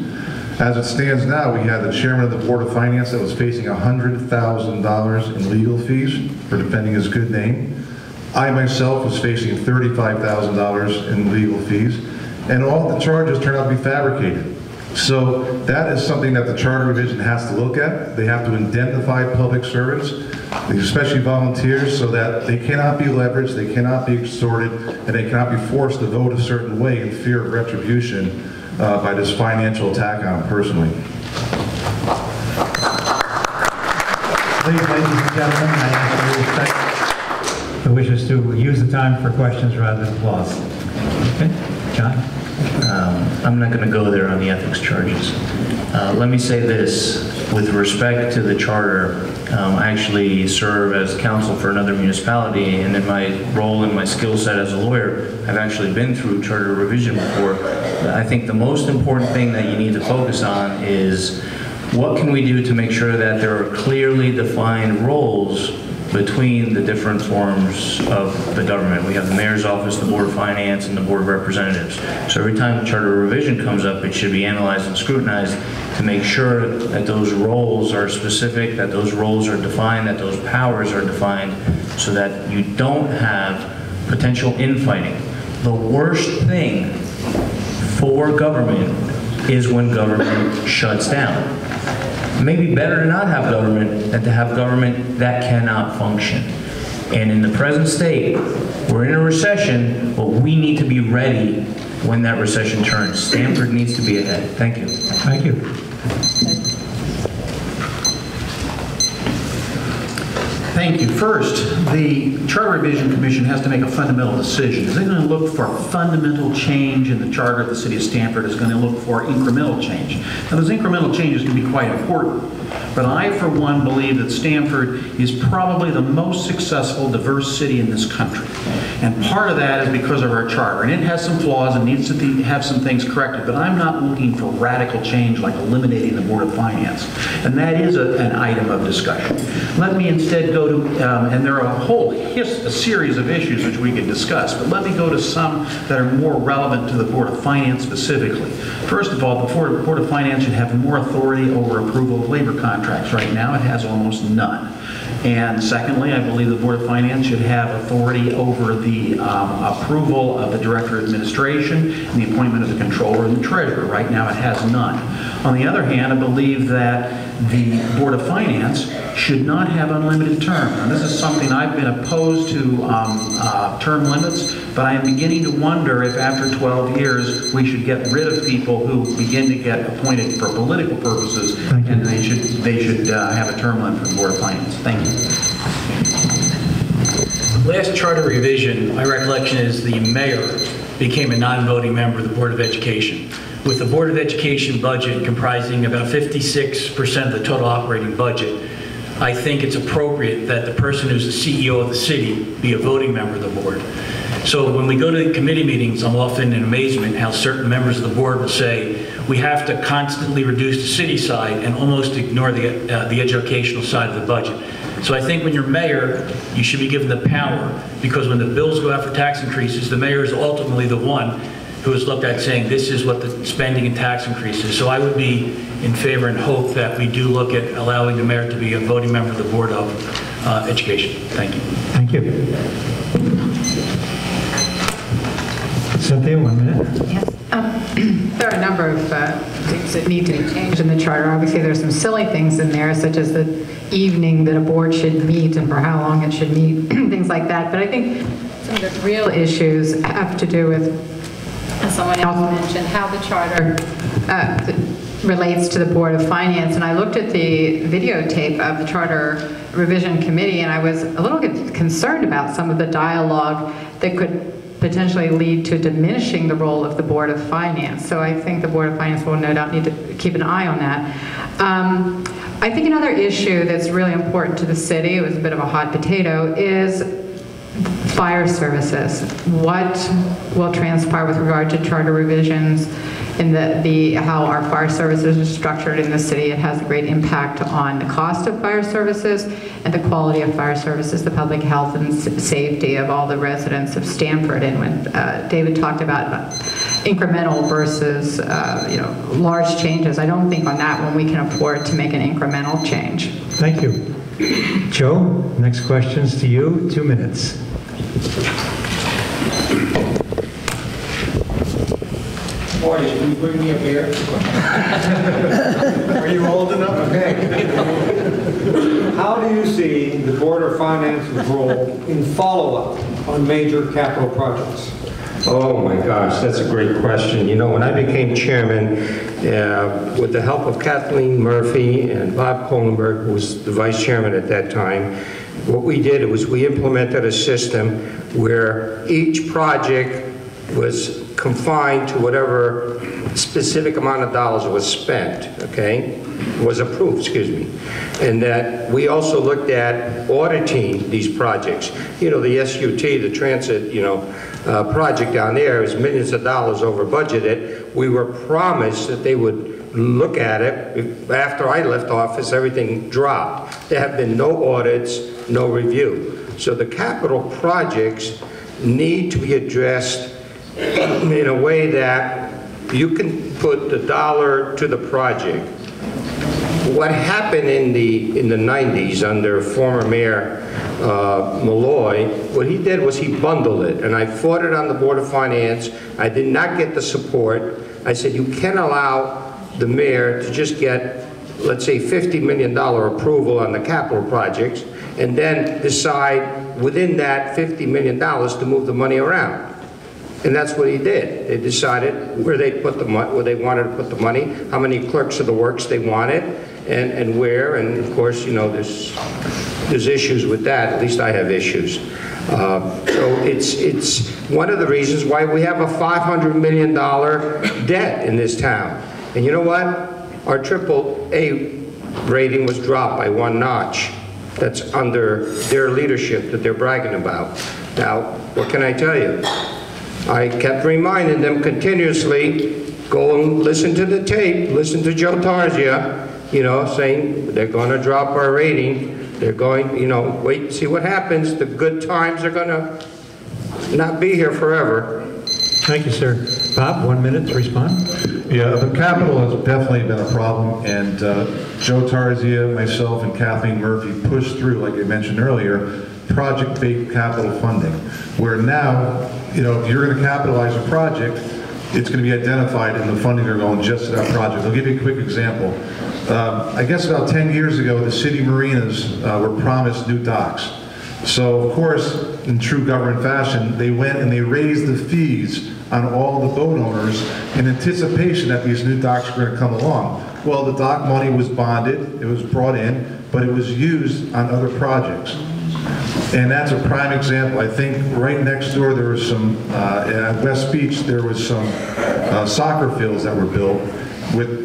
As it stands now, we had the chairman of the Board of Finance that was facing $100,000 in legal fees for defending his good name. I myself was facing $35,000 in legal fees, and all the charges turned out to be fabricated. So that is something that the charter revision has to look at. They have to indemnify public servants, especially volunteers, so that they cannot be leveraged, they cannot be extorted, and they cannot be forced to vote a certain way in fear of retribution by this financial attack on them personally. Please, ladies and gentlemen, I ask you to respect the wishes to use the time for questions rather than applause. Okay, John? I'm not going to go there on the ethics charges. Let me say this, with respect to the charter, I actually serve as counsel for another municipality, and in my role and my skill set as a lawyer, I've actually been through charter revision before. I think the most important thing that you need to focus on is what can we do to make sure that there are clearly defined roles between the different forms of the government. We have the mayor's office, the Board of Finance, and the Board of Representatives. So every time the charter revision comes up, it should be analyzed and scrutinized to make sure that those roles are specific, that those roles are defined, that those powers are defined, so that you don't have potential infighting. The worst thing for government is when government shuts down. Maybe better to not have government than to have government that cannot function. And in the present state, we're in a recession, but we need to be ready when that recession turns. Stamford needs to be ahead. Thank you. Thank you. Thank you. First, the Charter Revision Commission has to make a fundamental decision. Is it going to look for fundamental change in the charter of the city of Stamford? Is it going to look for incremental change? Now, those incremental changes can be quite important, but I, for one, believe that Stamford is probably the most successful, diverse city in this country. And part of that is because of our charter. And it has some flaws and needs to have some things corrected, but I'm not looking for radical change like eliminating the Board of Finance. And that is an item of discussion. Let me instead go to, and there are a series of issues which we could discuss, but let me go to some that are more relevant to the Board of Finance specifically. First of all, the Board of Finance should have more authority over approval of labor contracts. Right now, it has almost none. And secondly, I believe the Board of Finance should have authority over the approval of the Director of Administration and the appointment of the Controller and the Treasurer. Right now, it has none. On the other hand, I believe that the Board of Finance should not have unlimited term. And this is something I've been opposed to term limits, but I am beginning to wonder if after 12 years we should get rid of people who begin to get appointed for political purposes, and they should have a term limit for the Board of Finance. Thank you. Last charter revision, my recollection is the mayor became a non-voting member of the Board of Education. With the Board of Education budget comprising about 56% of the total operating budget, I think it's appropriate that the person who's the CEO of the city be a voting member of the board. So when we go to the committee meetings, I'm often in amazement how certain members of the board will say, we have to constantly reduce the city side and almost ignore the educational side of the budget. So I think when you're mayor, you should be given the power, because when the bills go out for tax increases, the mayor is ultimately the one who is looked at saying this is what the spending and tax increases. So I would be in favor and hope that we do look at allowing the mayor to be a voting member of the Board of Education. Thank you. Thank you. Cynthia, 1 minute. Yes. There are a number of things that need to be changed in the charter. Obviously, there's some silly things in there, such as the evening that a board should meet and for how long it should meet, things like that. But I think some of the real issues have to do with, as someone else mentioned, how the charter relates to the Board of Finance. And I looked at the videotape of the Charter Revision Committee, and I was a little bit concerned about some of the dialogue that could potentially lead to diminishing the role of the Board of Finance. So I think the Board of Finance will no doubt need to keep an eye on that. I think another issue that's really important to the city, it was a bit of a hot potato, is fire services. What will transpire with regard to charter revisions and how our fire services are structured in the city? It has a great impact on the cost of fire services and the quality of fire services, the public health and safety of all the residents of Stamford. And when David talked about incremental versus large changes, I don't think on that one we can afford to make an incremental change. Thank you. Joe, next question's to you, 2 minutes. Boy, can you bring me a beer? Are you old enough? Okay. How do you see the Board of Finance's role in follow-up on major capital projects? Oh my gosh, that's a great question. You know, when I became chairman, with the help of Kathleen Murphy and Bob Kohlenberg, who was the vice chairman at that time, what we did was we implemented a system where each project was confined to whatever specific amount of dollars was spent, okay? Was approved, excuse me. And that we also looked at auditing these projects. You know, the SUT, the transit, project down there is millions of dollars over budgeted. We were promised that they would look at it. After I left office, everything dropped. There have been no audits, no review. So the capital projects need to be addressed in a way that you can put the dollar to the project. What happened in the 90s under former Mayor Malloy, what he did was he bundled it, and I fought it on the Board of Finance. I did not get the support. I said you can't allow the mayor to just get, let's say, $50 million approval on the capital projects and then decide within that $50 million to move the money around. And that's what he did. They decided where they put the money, where they wanted to put the money, how many clerks of the works they wanted, and where. And of course, you know, there's issues with that. At least I have issues. So it's one of the reasons why we have a $500 million debt in this town. And you know what? Our AAA rating was dropped by 1 notch. That's under their leadership that they're bragging about. Now, what can I tell you? I kept reminding them continuously, go and listen to the tape, listen to Joe Tarzia, saying they're going to drop our rating. They're going, wait and see what happens. The good times are going to not be here forever. Thank you, sir. Bob, 1 minute to respond. Yeah, the capital has definitely been a problem, and Joe Tarzia, myself, and Kathleen Murphy pushed through, like I mentioned earlier, project-based capital funding, where now, if you're going to capitalize a project, it's going to be identified and the funding are going just to that project. I'll give you a quick example. I guess about 10 years ago, the city marinas were promised new docks. So, of course, in true government fashion, they went and they raised the fees on all the boat owners in anticipation that these new docks were going to come along. Well, the dock money was bonded, it was brought in, but it was used on other projects. And that's a prime example. I think right next door there was some, at West Beach, there was some soccer fields that were built with,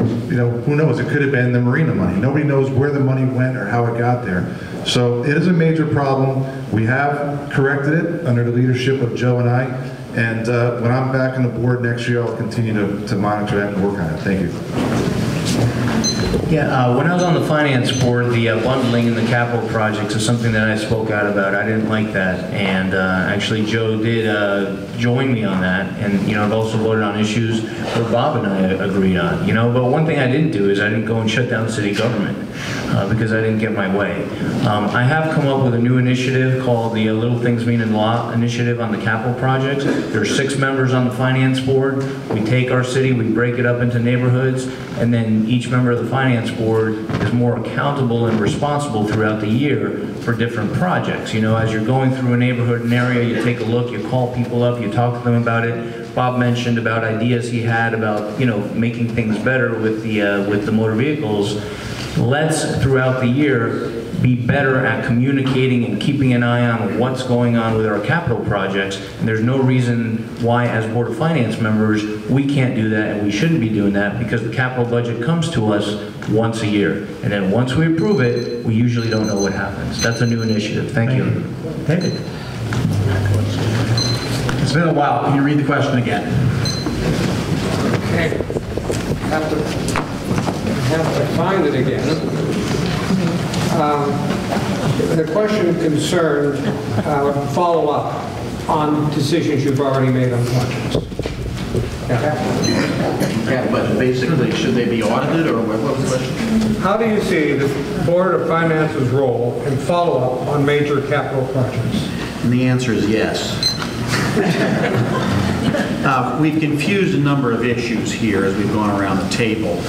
who knows, it could have been the marina money. Nobody knows where the money went or how it got there. So it is a major problem. We have corrected it under the leadership of Joe and I. And when I'm back on the board next year, I'll continue to monitor that and work on it. Thank you. Yeah, when I was on the finance board, the bundling in the capital projects is something that I spoke out about. I didn't like that, and actually Joe did join me on that, and I've also voted on issues where Bob and I agreed on. But one thing I didn't do is I didn't go and shut down city government. because I didn't get my way. I have come up with a new initiative called the Little Things Mean a Lot initiative on the capital projects. There are 6 members on the finance board. We take our city, we break it up into neighborhoods, and then each member of the finance board is more accountable and responsible throughout the year for different projects. You know, as you're going through a neighborhood, an area, you take a look, you call people up, you talk to them about it. Bob mentioned about ideas he had about, you know, making things better with the motor vehicles. Let's, throughout the year, be better at communicating and keeping an eye on what's going on with our capital projects. And there's no reason why, as Board of Finance members, we can't do that, and we shouldn't be doing that, because the capital budget comes to us once a year. And then once we approve it, we usually don't know what happens. That's a new initiative. Thank you. David? It's been a while. Can you read the question again? Okay. Have to find it again. The question concerned follow-up on decisions you've already made on projects. Yeah, but basically, should they be audited, or what was the question? How do you see the Board of Finance's role in follow-up on major capital projects? And the answer is yes. We've confused a number of issues here as we've gone around the table.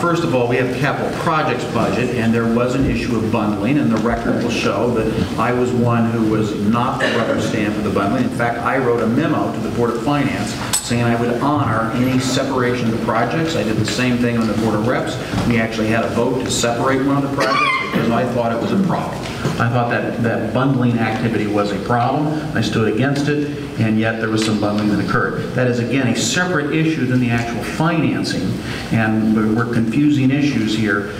First of all, we have the capital projects budget, and there was an issue of bundling, and the record will show that I was one who was not the rubber stamp of the bundling. In fact, I wrote a memo to the Board of Finance saying I would honor any separation of the projects. I did the same thing on the Board of Reps. We actually had a vote to separate one of the projects because I thought it was a problem. I thought that bundling activity was a problem. I stood against it, and yet there was some bundling that occurred. That is, again, a separate issue than the actual financing, and we're confusing issues here.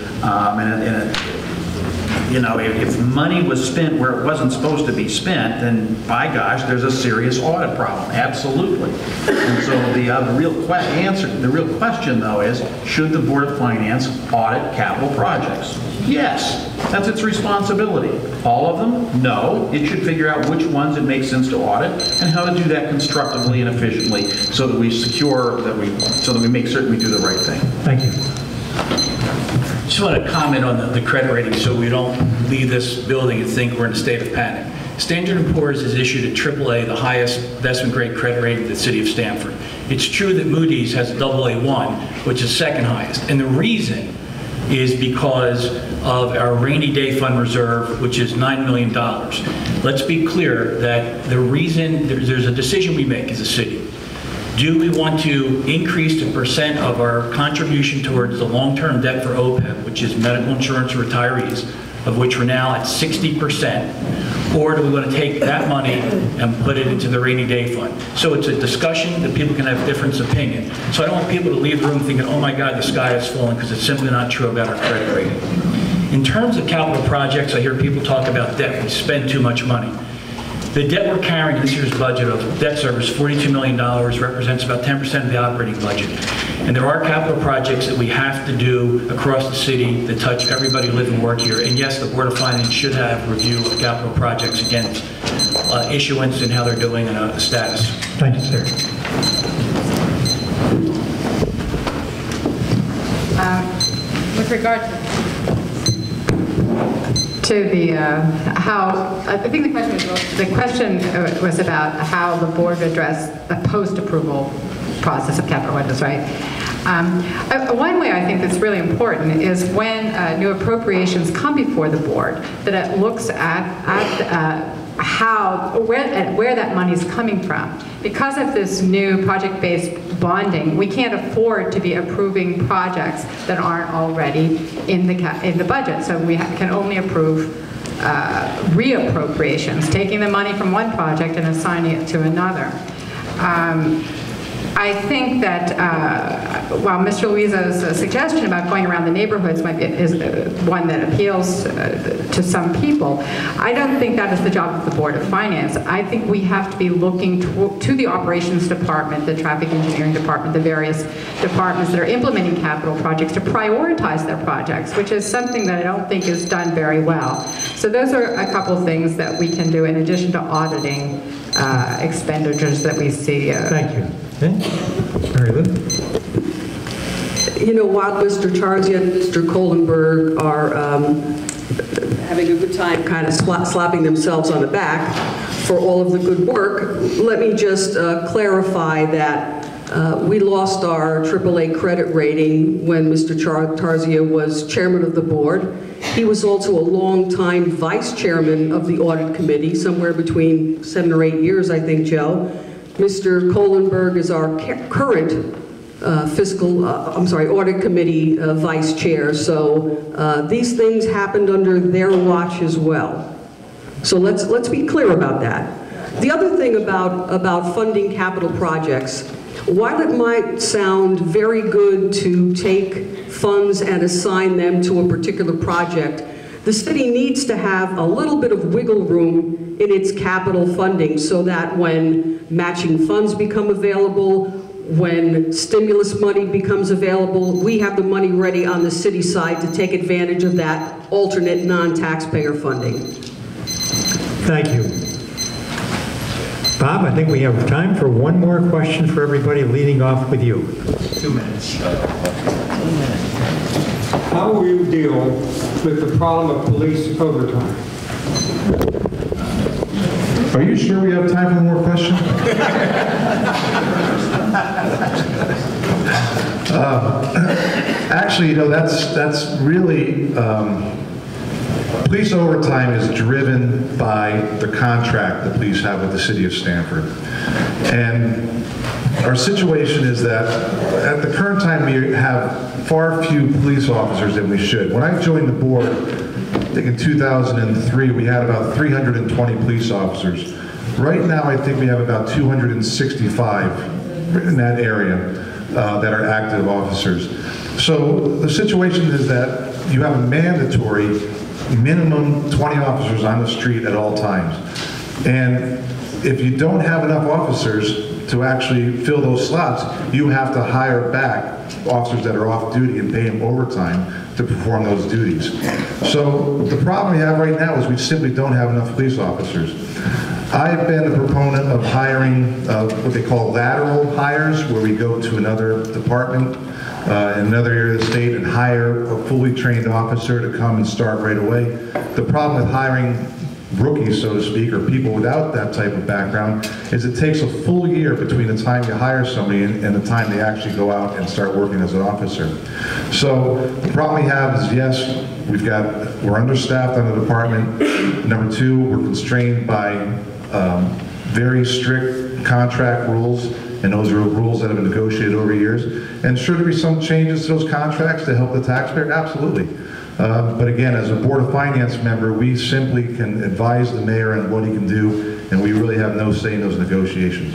You know, if money was spent where it wasn't supposed to be spent, then by gosh, there's a serious audit problem. Absolutely. And so the real question though is, should the Board of Finance audit capital projects? Yes, that's its responsibility. All of them? No. It should figure out which ones it makes sense to audit and how to do that constructively and efficiently so that we make certain we do the right thing. Thank you. Just want to comment on the credit rating so we don't leave this building and think we're in a state of panic. Standard & Poor's has issued a AAA, the highest investment grade credit rating in the city of Stamford. It's true that Moody's has a AA1, which is second highest. And the reason is because of our rainy day fund reserve, which is $9 million. Let's be clear that the reason, there's a decision we make as a city. Do we want to increase the percent of our contribution towards the long-term debt for OPEB, which is medical insurance for retirees, of which we're now at 60%, or do we want to take that money and put it into the rainy day fund? So it's a discussion that people can have different opinion. So I don't want people to leave the room thinking, oh my God, the sky is falling, because it's simply not true about our credit rating. In terms of capital projects, I hear people talk about debt. We spend too much money. The debt we're carrying in this year's budget of debt service, $42 million, represents about 10% of the operating budget. And there are capital projects that we have to do across the city that touch everybody who live and work here. And yes, the Board of Finance should have review of capital projects against issuance and how they're doing and a status. Thank you, sir. With regard to the how, I think the question was about how the board would address the post-approval process of capital budgets, right? One way I think that's really important is when new appropriations come before the board, that it looks at where that money is coming from. Because of this new project-based bonding, we can't afford to be approving projects that aren't already in the budget. So we can only approve reappropriations, taking the money from one project and assigning it to another. I think that while Mr. Luizzo's suggestion about going around the neighborhoods is one that appeals to some people, I don't think that is the job of the Board of Finance. I think we have to be looking to the operations department, the traffic engineering department, the various departments that are implementing capital projects to prioritize their projects, which is something that I don't think is done very well. So those are a couple of things that we can do in addition to auditing expenditures that we see. Thank you. Okay. Mary Lou? You know, while Mr. Tarzia and Mr. Kohlenberg are having a good time kind of slapping themselves on the back for all of the good work, let me just clarify that we lost our AAA credit rating when Mr. Tarzia was chairman of the board. He was also a long-time vice chairman of the audit committee, somewhere between 7 or 8 years, I think, Joe. Mr. Kohlenberg is our current audit committee vice chair. So these things happened under their watch as well. So let's be clear about that. The other thing about funding capital projects, while it might sound very good to take funds and assign them to a particular project, the city needs to have a little bit of wiggle room in its capital funding so that when matching funds become available, when stimulus money becomes available, we have the money ready on the city side to take advantage of that alternate non-taxpayer funding. Thank you. Bob, I think we have time for one more question for everybody, leading off with you. 2 minutes. How will you deal with the problem of police overtime? Are you sure we have time for more questions? Actually, you know, that's really, police overtime is driven by the contract the police have with the city of Stamford. And our situation is that at the current time we have far few police officers than we should. When I joined the board, I think in 2003, we had about 320 police officers. Right now, I think we have about 265 in that area that are active officers. So the situation is that you have a mandatory minimum 20 officers on the street at all times. And if you don't have enough officers to actually fill those slots, you have to hire back officers that are off duty and pay them overtime to perform those duties. So the problem we have right now is we simply don't have enough police officers. I've been a proponent of hiring what they call lateral hires, where we go to another department in another area of the state and hire a fully trained officer to come and start right away. The problem with hiring rookies, so to speak, or people without that type of background, is it takes a full year between the time you hire somebody and the time they actually go out and start working as an officer. So the problem we have is, yes, we're understaffed on the department. Number two, we're constrained by very strict contract rules, and those are rules that have been negotiated over years. And should there be some changes to those contracts to help the taxpayer? Absolutely. But again, as a Board of Finance member, we simply can advise the mayor on what he can do, and we really have no say in those negotiations.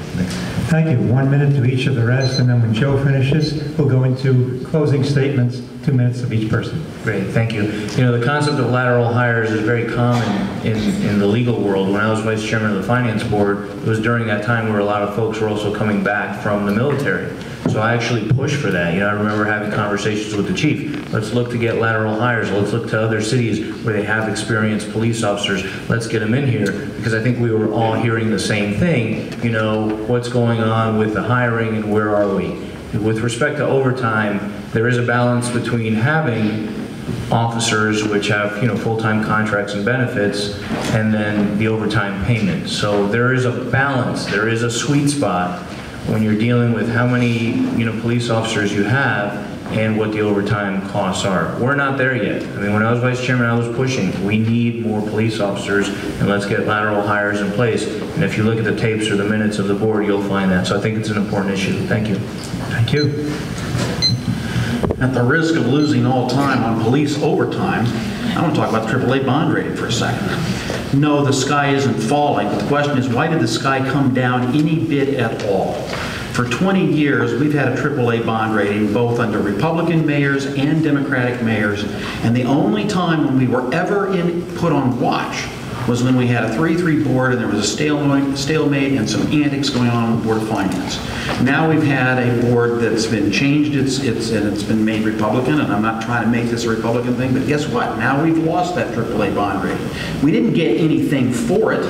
Thank you. 1 minute to each of the rest, and then when Joe finishes, we'll go into closing statements, 2 minutes of each person. Great, thank you. You know, the concept of lateral hires is very common in the legal world. When I was vice chairman of the finance board, it was during that time where a lot of folks were also coming back from the military. So I actually pushed for that. You know, I remember having conversations with the chief. Let's look to get lateral hires. Let's look to other cities where they have experienced police officers. Let's get them in here, because I think we were all hearing the same thing. You know, what's going on with the hiring and where are we? With respect to overtime, there is a balance between having officers which have, you know, full-time contracts and benefits, and then the overtime payment. So there is a balance. There is a sweet spot when you're dealing with how many, you know, police officers you have and what the overtime costs are. We're not there yet. I mean, when I was vice chairman, I was pushing. We need more police officers, and let's get lateral hires in place. And if you look at the tapes or the minutes of the board, you'll find that. So I think it's an important issue. Thank you. Thank you. At the risk of losing all time on police overtime, I want to talk about the AAA bond rating for a second. No, the sky isn't falling, but the question is, why did the sky come down any bit at all? For 20 years, we've had a AAA bond rating, both under Republican mayors and Democratic mayors, and the only time when we were ever put on watch was when we had a 3-3 board and there was a stalemate and some antics going on the Board of Finance. Now we've had a board that's been changed, and it's been made Republican, and I'm not trying to make this a Republican thing, but guess what? Now we've lost that AAA bond rating. We didn't get anything for it.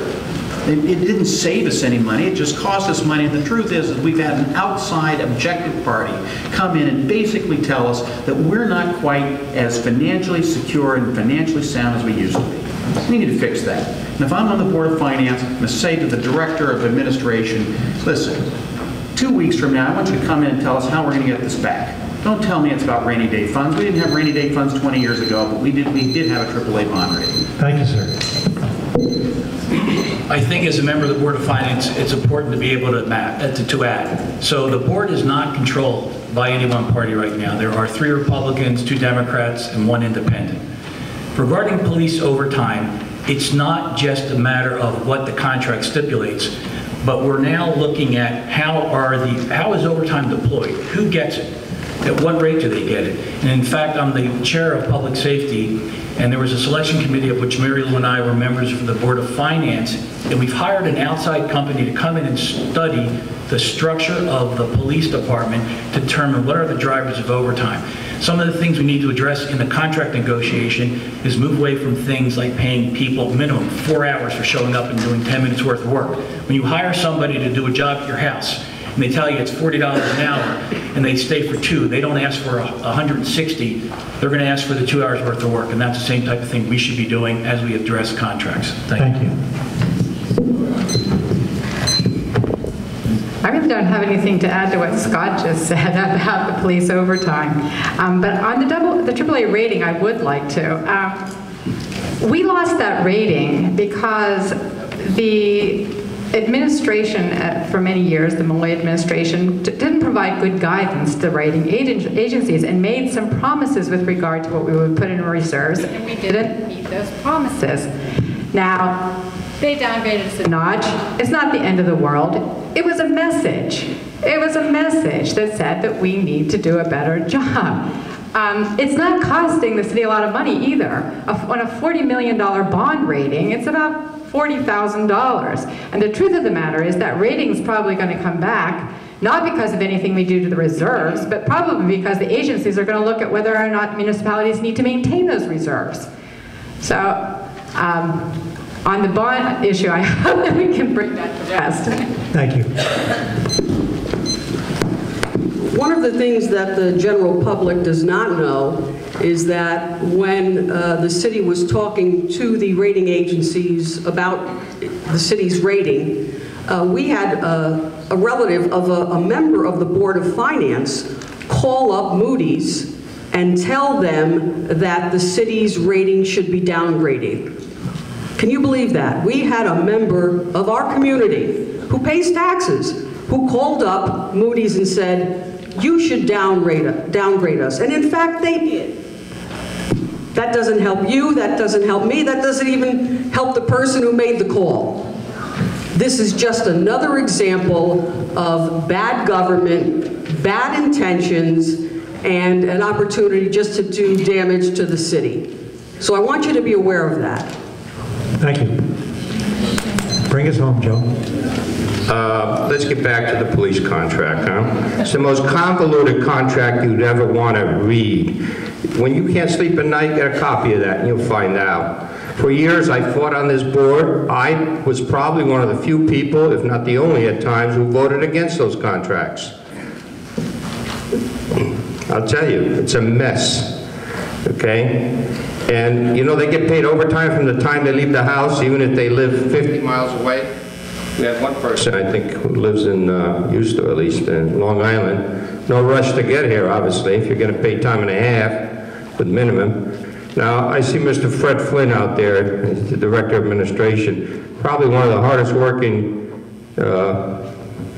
It didn't save us any money, it just cost us money. And the truth is that we've had an outside objective party come in and basically tell us that we're not quite as financially secure and financially sound as we used to be. We need to fix that. And if I'm on the Board of Finance, I'm going to say to the Director of Administration, listen, 2 weeks from now, I want you to come in and tell us how we're going to get this back. Don't tell me it's about rainy day funds. We didn't have rainy day funds 20 years ago, but we did have a AAA bond rating. Thank you, sir. I think as a member of the Board of Finance, it's important to be able to add. So the board is not controlled by any one party right now. There are 3 Republicans, 2 Democrats, and 1 independent. Regarding police overtime, it's not just a matter of what the contract stipulates, but we're now looking at how is overtime deployed? Who gets it? At what rate do they get it? And in fact, I'm the chair of public safety, and there was a selection committee of which Mary Lou and I were members of the Board of Finance, and we've hired an outside company to come in and study the structure of the police department to determine what are the drivers of overtime. Some of the things we need to address in the contract negotiation is move away from things like paying people minimum 4 hours for showing up and doing 10 minutes worth of work. When you hire somebody to do a job at your house, and they tell you it's $40 an hour, and they stay for 2, they don't ask for 160, they're going to ask for the 2 hours worth of work, and that's the same type of thing we should be doing as we address contracts. Thank you. I really don't have anything to add to what Scott just said about the police overtime. But on the AAA rating, I would like to. We lost that rating because the administration for many years, the Malloy administration, didn't provide good guidance to rating agencies and made some promises with regard to what we would put in reserves, and we didn't meet those promises. Now, they downgraded us a notch. It's not the end of the world. It was a message. It was a message that said that we need to do a better job. It's not costing the city a lot of money either. On a $40 million bond rating, it's about $40,000. And the truth of the matter is that rating is probably going to come back, not because of anything we do to the reserves, but probably because the agencies are going to look at whether or not municipalities need to maintain those reserves. So, on the bond issue, I hope that we can bring that to rest. Thank you. One of the things that the general public does not know is that when the city was talking to the rating agencies about the city's rating, we had a relative of a member of the Board of Finance call up Moody's and tell them that the city's rating should be downgraded. Can you believe that? We had a member of our community who pays taxes who called up Moody's and said, you should downgrade us. And in fact, they did. That doesn't help you, that doesn't help me, that doesn't even help the person who made the call. This is just another example of bad government, bad intentions, and an opportunity just to do damage to the city. So I want you to be aware of that. Thank you. Bring us home, Joe. Let's get back to the police contract, huh? It's the most convoluted contract you'd ever want to read. When you can't sleep at night, get a copy of that and you'll find out. For years, I fought on this board. I was probably one of the few people, if not the only at times, who voted against those contracts. I'll tell you, it's a mess, okay? And, you know, they get paid overtime from the time they leave the house, even if they live 50 miles away. We have one person, I think, who lives in, used to at least, in Long Island. No rush to get here, obviously, if you're going to pay time and a half with minimum. Now, I see Mr. Fred Flynn out there, he's the Director of Administration, probably one of the hardest working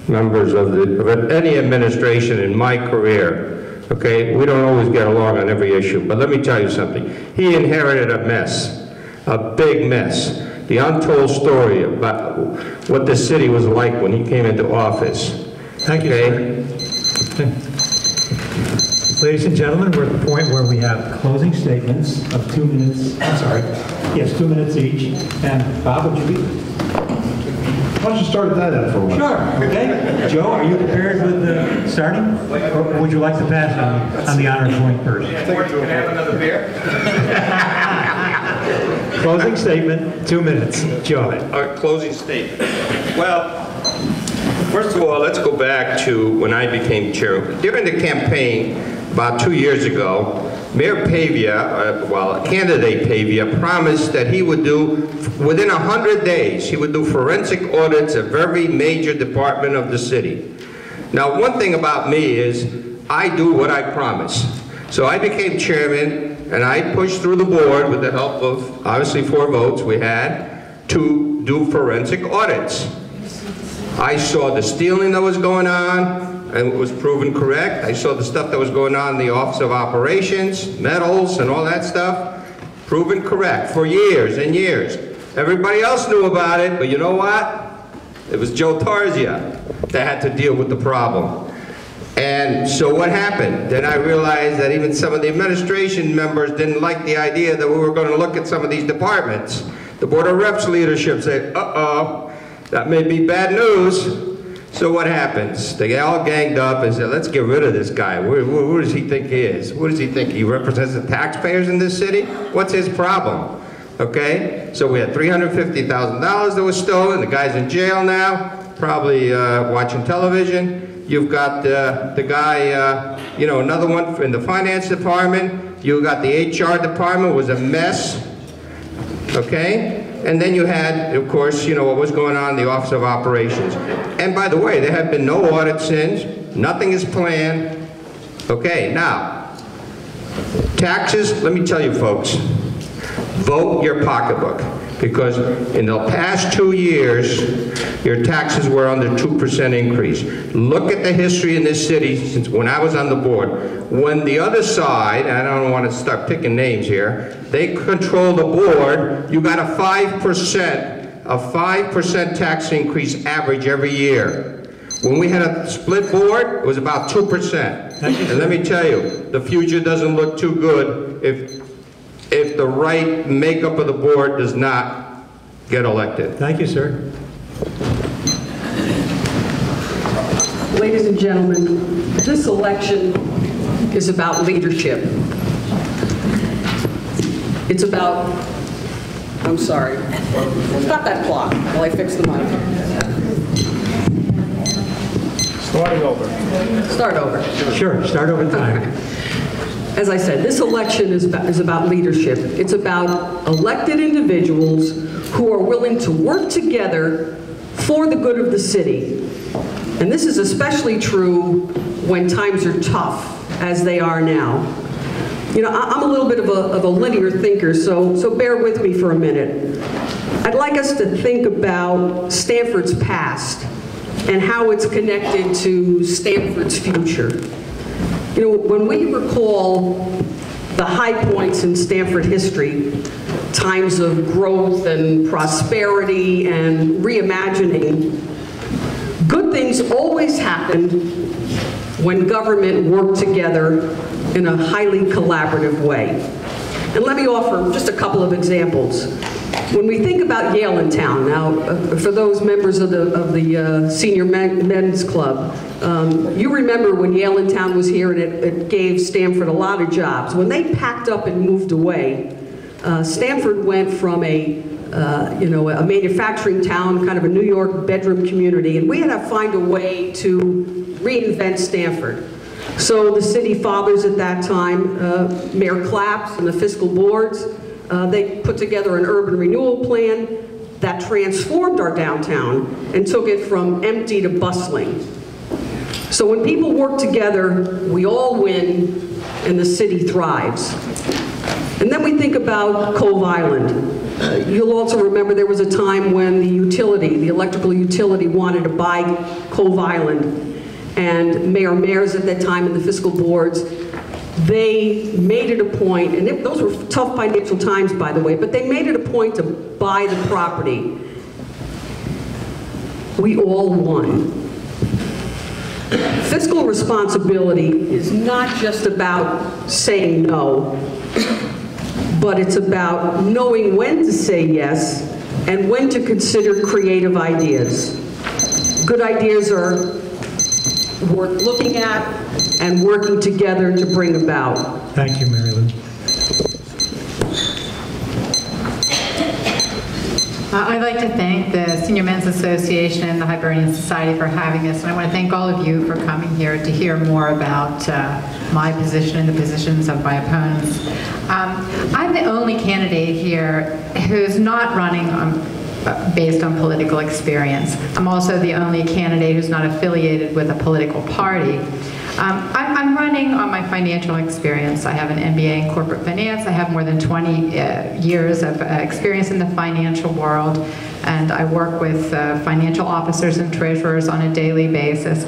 members of any administration in my career. Okay, we don't always get along on every issue, but let me tell you something. He inherited a mess, a big mess. The untold story about what the city was like when he came into office. Thank you, sir. Ladies and gentlemen, we're at the point where we have closing statements of 2 minutes. I'm sorry. Yes, 2 minutes each. And Bob, would you be? Why don't you start that in for a while? Sure. Okay. Joe, are you prepared with starting? Or would you like to pass on the honors point first? Can I have another beer? Closing statement, 2 minutes. Joe. Our closing statement. Well, first of all, let's go back to when I became chair. During the campaign, about 2 years ago, Mayor Pavia, candidate Pavia, promised that he would do, within 100 days, he would do forensic audits of every major department of the city. Now, one thing about me is, I do what I promise. So I became chairman, and I pushed through the board with the help of, obviously, 4 votes we had, to do forensic audits. I saw the stealing that was going on, and it was proven correct. I saw the stuff that was going on in the Office of Operations, metals, and all that stuff, proven correct for years and years. Everybody else knew about it, but you know what? It was Joe Tarzia that had to deal with the problem. And so what happened? Then I realized that even some of the administration members didn't like the idea that we were going to look at some of these departments. The Board of Reps leadership said, uh-oh, that may be bad news. So what happens? They all ganged up and said, let's get rid of this guy. Who does he think he is? What does he think? He represents the taxpayers in this city? What's his problem? Okay? So we had $350,000 that was stolen. The guy's in jail now, probably watching television. You've got the guy, another one in the finance department. You got the HR department was a mess. Okay? And then you had, of course, what was going on in the Office of Operations. And by the way, there have been no audits since. Nothing is planned. Okay, now, taxes, let me tell you folks, vote your pocketbook. Because in the past 2 years, your taxes were under 2% increase. Look at the history in this city since when I was on the board. When the other side, and I don't want to start picking names here, they control the board, you got a 5% tax increase average every year. When we had a split board, it was about 2%. And let me tell you, the future doesn't look too good if the right makeup of the board does not get elected. Thank you, sir. Ladies and gentlemen, this election is about leadership. It's about, I'm sorry, stop that clock while I fix the mic. Starting over. Start over. Sure, start over time. As I said, this election is about leadership. It's about elected individuals who are willing to work together for the good of the city. And this is especially true when times are tough, as they are now. I'm a little bit of a linear thinker, so bear with me for a minute. I'd like us to think about Stanford's past and how it's connected to Stanford's future. When we recall the high points in Stanford history, times of growth and prosperity and reimagining, good things always happened when government worked together in a highly collaborative way. And let me offer just a couple of examples. When we think about Yale in town, now for those members of the senior men's club, you remember when Yale in town was here and it gave Stanford a lot of jobs. When they packed up and moved away, Stanford went from a manufacturing town, kind of a New York bedroom community, and we had to find a way to reinvent Stanford. So the city fathers at that time, Mayor Claps and the fiscal boards, they put together an urban renewal plan that transformed our downtown and took it from empty to bustling. So when people work together, we all win and the city thrives. And then we think about Cove Island. You'll also remember there was a time when the electrical utility wanted to buy Cove Island. And Mayor Mayers at that time and the fiscal boards, they made it a point, and those were tough financial times, by the way, but they made it a point to buy the property. We all won. Fiscal responsibility is not just about saying no, but it's about knowing when to say yes and when to consider creative ideas. Good ideas are worth looking at and working together to bring about. Thank you, Mary Lou. I'd like to thank the Senior Men's Association and the Hibernian Society for having us, and I want to thank all of you for coming here to hear more about my position and the positions of my opponents. I'm the only candidate here who's not running based on political experience. I'm also the only candidate who's not affiliated with a political party. I'm running on my financial experience. I have an MBA in corporate finance. I have more than 20 years of experience in the financial world, and I work with financial officers and treasurers on a daily basis.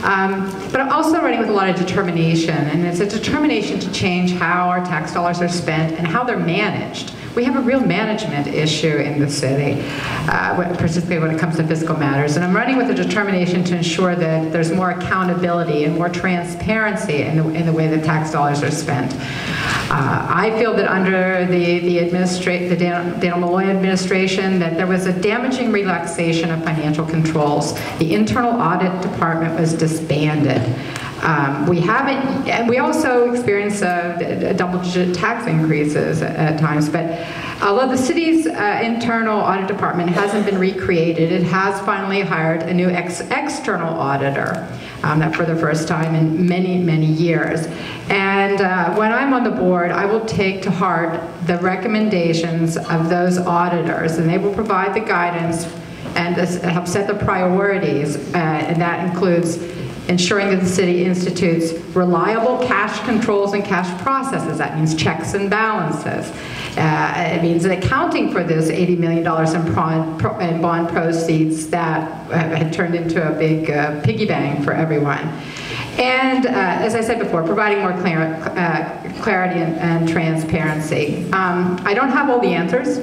But I'm also running with a lot of determination, and it's a determination to change how our tax dollars are spent and how they're managed. We have a real management issue in the city, particularly when it comes to fiscal matters. And I'm running with a determination to ensure that there's more accountability and more transparency in the way that tax dollars are spent. I feel that under the Daniel Malloy administration that there was a damaging relaxation of financial controls. The internal audit department was disbanded. We also experienced double-digit tax increases at times, but although the city's internal audit department hasn't been recreated, it has finally hired a new external auditor that for the first time in many, many years. And when I'm on the board, I will take to heart the recommendations of those auditors, and they will provide the guidance and help set the priorities, and that includes ensuring that the city institutes reliable cash controls and cash processes. That means checks and balances. It means accounting for this $80 million in bond proceeds that had turned into a big piggy bank for everyone. And as I said before, providing more clarity and transparency. I don't have all the answers,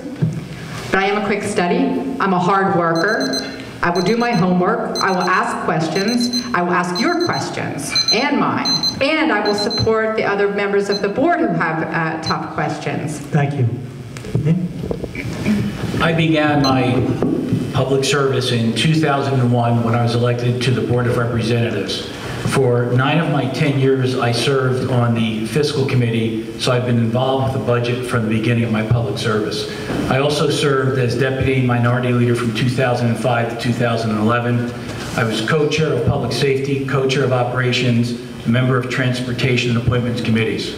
but I am a quick study. I'm a hard worker. I will do my homework, I will ask questions, I will ask your questions, and mine, and I will support the other members of the board who have tough questions. Thank you. I began my public service in 2001 when I was elected to the Board of Representatives. For 9 of my 10 years, I served on the fiscal committee, so I've been involved with the budget from the beginning of my public service. I also served as deputy minority leader from 2005 to 2011. I was co-chair of public safety, co-chair of operations, member of transportation and appointments committees.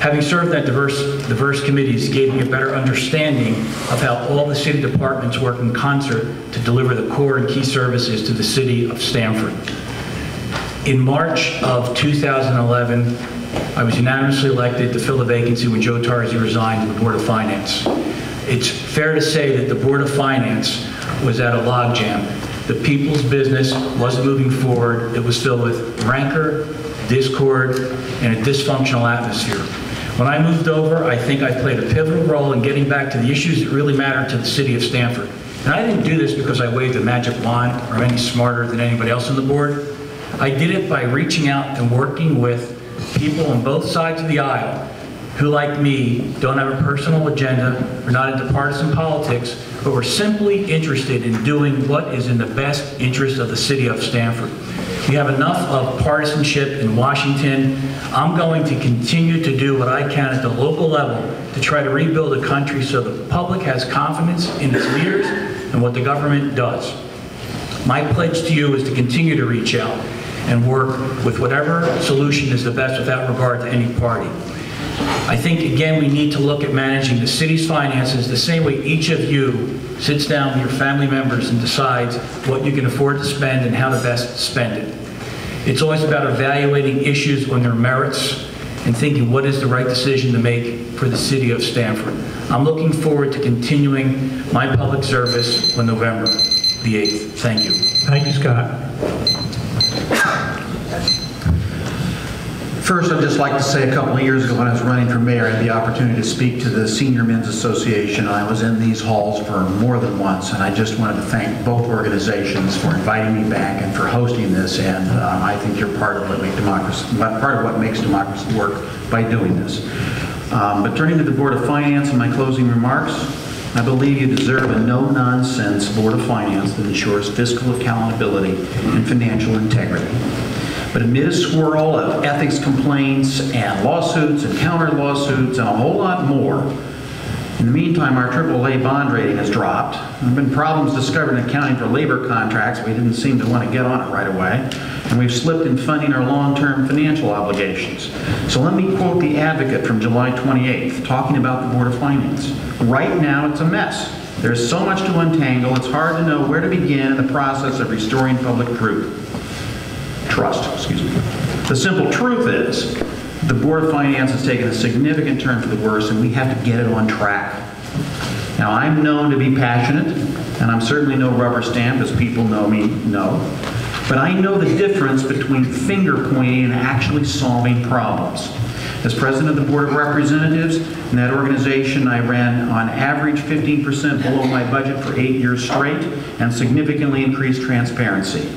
Having served at diverse committees gave me a better understanding of how all the city departments work in concert to deliver the core and key services to the city of Stamford. In March of 2011, I was unanimously elected to fill the vacancy when Joe Tarzi resigned to the Board of Finance. It's fair to say that the Board of Finance was at a logjam. The people's business wasn't moving forward. It was filled with rancor, discord, and a dysfunctional atmosphere. When I moved over, I think I played a pivotal role in getting back to the issues that really matter to the city of Stamford. And I didn't do this because I waved a magic wand or any smarter than anybody else on the board. I did it by reaching out and working with people on both sides of the aisle who, like me, don't have a personal agenda, are not into partisan politics, but were simply interested in doing what is in the best interest of the city of Stamford. We have enough of partisanship in Washington. I'm going to continue to do what I can at the local level to try to rebuild a country so the public has confidence in its leaders and what the government does. My pledge to you is to continue to reach out and work with whatever solution is the best without regard to any party. I think, again, we need to look at managing the city's finances the same way each of you sits down with your family members and decides what you can afford to spend and how to best spend it. It's always about evaluating issues on their merits and thinking what is the right decision to make for the city of Stamford. I'm looking forward to continuing my public service on November the 8th. Thank you. Thank you, Scott. First, I'd just like to say a couple of years ago when I was running for mayor, I had the opportunity to speak to the Senior Men's Association. I was in these halls for more than once, and I just wanted to thank both organizations for inviting me back and for hosting this. And I think you're part of what makes democracy work by doing this. But turning to the Board of Finance in my closing remarks, I believe you deserve a no-nonsense Board of Finance that ensures fiscal accountability and financial integrity. But amid a swirl of ethics complaints and lawsuits and counter lawsuits and a whole lot more, In the meantime, our AAA bond rating has dropped. There have been problems discovered in accounting for labor contracts. We didn't seem to want to get on it right away. And we've slipped in funding our long-term financial obligations. So let me quote the Advocate from July 28th, talking about the Board of Finance. Right now, it's a mess. There's so much to untangle, it's hard to know where to begin in the process of restoring public trust. The simple truth is, the Board of Finance has taken a significant turn for the worse, and we have to get it on track. Now, I'm known to be passionate, and I'm certainly no rubber stamp, as people know me know, but I know the difference between finger pointing and actually solving problems. As president of the Board of Representatives, in that organization, I ran on average 15% below my budget for 8 years straight and significantly increased transparency.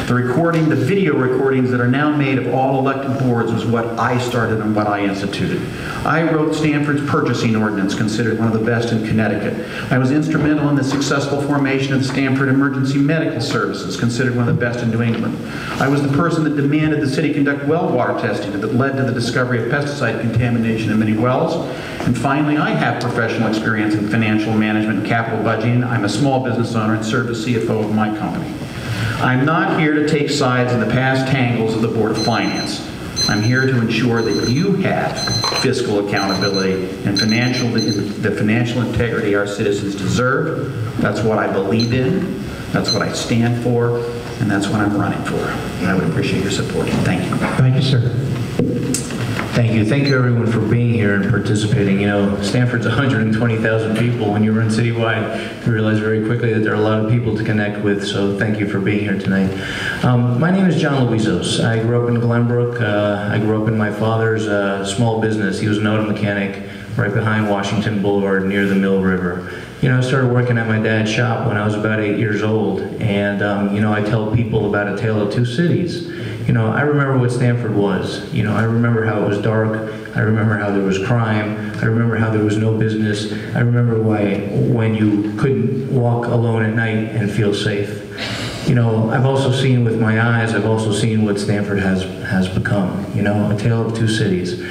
The video recordings that are now made of all elected boards was what I started and what I instituted. I wrote Stanford's purchasing ordinance, considered one of the best in Connecticut. I was instrumental in the successful formation of the Stanford Emergency Medical Services, considered one of the best in New England. I was the person that demanded the city conduct well water testing that led to the discovery of pesticide contamination in many wells. And finally, I have professional experience in financial management and capital budgeting. I'm a small business owner and served as CFO of my company. I'm not here to take sides in the past tangles of the Board of Finance. I'm here to ensure that you have fiscal accountability and the financial integrity our citizens deserve. That's what I believe in, that's what I stand for, and that's what I'm running for. And I would appreciate your support. Thank you. Thank you, sir. Thank you. Thank you, everyone, for being here and participating. You know, Stanford's 120,000 people. When you run citywide, you realize very quickly that there are a lot of people to connect with, so thank you for being here tonight. My name is John Luizos. I grew up in Glenbrook. I grew up in my father's small business. He was an auto mechanic right behind Washington Boulevard near the Mill River. You know, I started working at my dad's shop when I was about 8 years old, and you know, I tell people about A Tale of Two Cities. You know, I remember what Stanford was. You know, I remember how it was dark. I remember how there was crime. I remember how there was no business. I remember when you couldn't walk alone at night and feel safe. You know, I've also seen with my eyes, I've also seen what Stanford has become. You know, A Tale of Two Cities.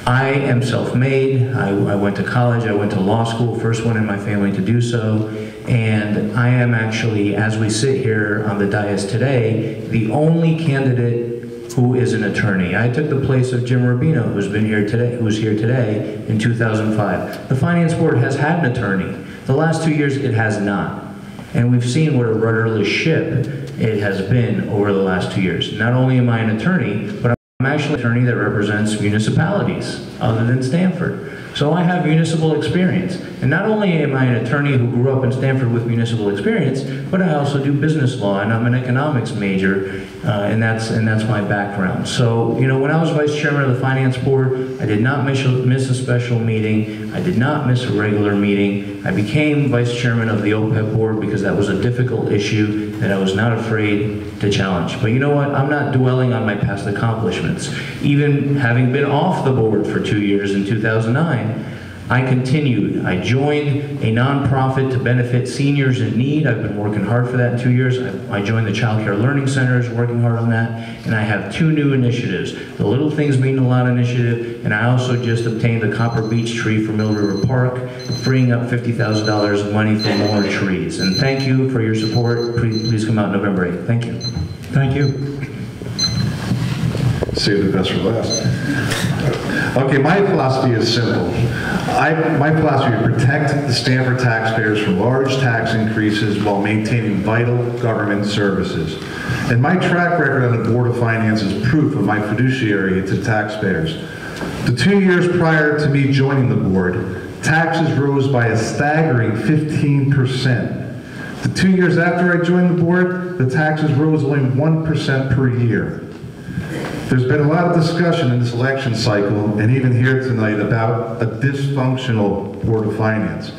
I am self-made. I went to college. I went to law school, first one in my family to do so. And I am actually, as we sit here on the dais today, the only candidate who is an attorney. I took the place of Jim Rubino, who's here today in 2005. The Finance Board has had an attorney. The last 2 years, it has not. And we've seen what a rudderless ship it has been over the last 2 years. Not only am I an attorney, but I'm actually an attorney that represents municipalities other than Stanford. So I have municipal experience. And not only am I an attorney who grew up in Stanford with municipal experience, but I also do business law, and I'm an economics major, and that's my background. So, you know, when I was vice chairman of the Finance Board, I did not miss a special meeting. I did not miss a regular meeting. I became vice chairman of the OPEB board because that was a difficult issue that I was not afraid to challenge. But you know what? I'm not dwelling on my past accomplishments. Even having been off the board for 2 years in 2009, I continued. I joined a nonprofit to benefit seniors in need. I've been working hard for that in 2 years. I joined the Child Care Learning Centers, working hard on that. And I have 2 new initiatives. The Little Things Mean a Lot initiative, and I also just obtained the Copper Beech tree for Mill River Park, freeing up $50,000 of money for more trees. And thank you for your support. Please come out November 8th. Thank you. Thank you. Save the best for last. Okay, my philosophy is simple. My philosophy is protect the Stanford taxpayers from large tax increases while maintaining vital government services. And my track record on the Board of Finance is proof of my fiduciary to taxpayers. The 2 years prior to me joining the board, taxes rose by a staggering 15%. The 2 years after I joined the board, the taxes rose only 1% per year. There's been a lot of discussion in this election cycle, and even here tonight, about a dysfunctional Board of Finance.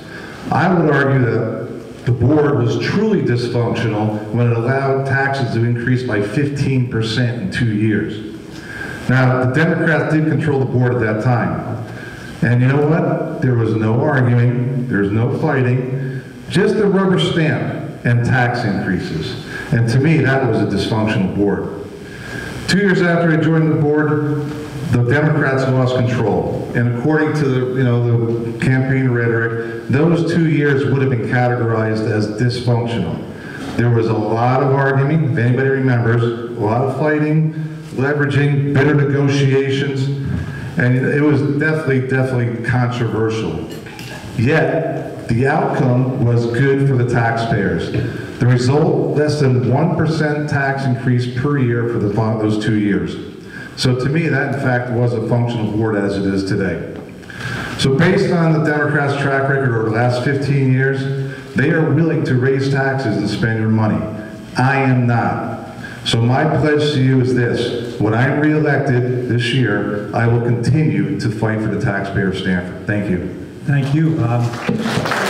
I would argue that the board was truly dysfunctional when it allowed taxes to increase by 15% in 2 years. Now, the Democrats did control the board at that time. And you know what? There was no arguing, there's no fighting, just a rubber stamp and tax increases. And to me, that was a dysfunctional board. 2 years after I joined the board, the Democrats lost control. And according to the campaign rhetoric, those 2 years would have been categorized as dysfunctional. There was a lot of arguing, if anybody remembers, a lot of fighting, leveraging, bitter negotiations, and it was definitely controversial. Yet, the outcome was good for the taxpayers. The result, less than 1% tax increase per year for those 2 years. So to me, that in fact was a functional board as it is today. So based on the Democrats' track record over the last 15 years, they are willing to raise taxes and spend your money. I am not. So my pledge to you is this: when I'm reelected this year, I will continue to fight for the taxpayer of Stamford. Thank you. Thank you, Bob.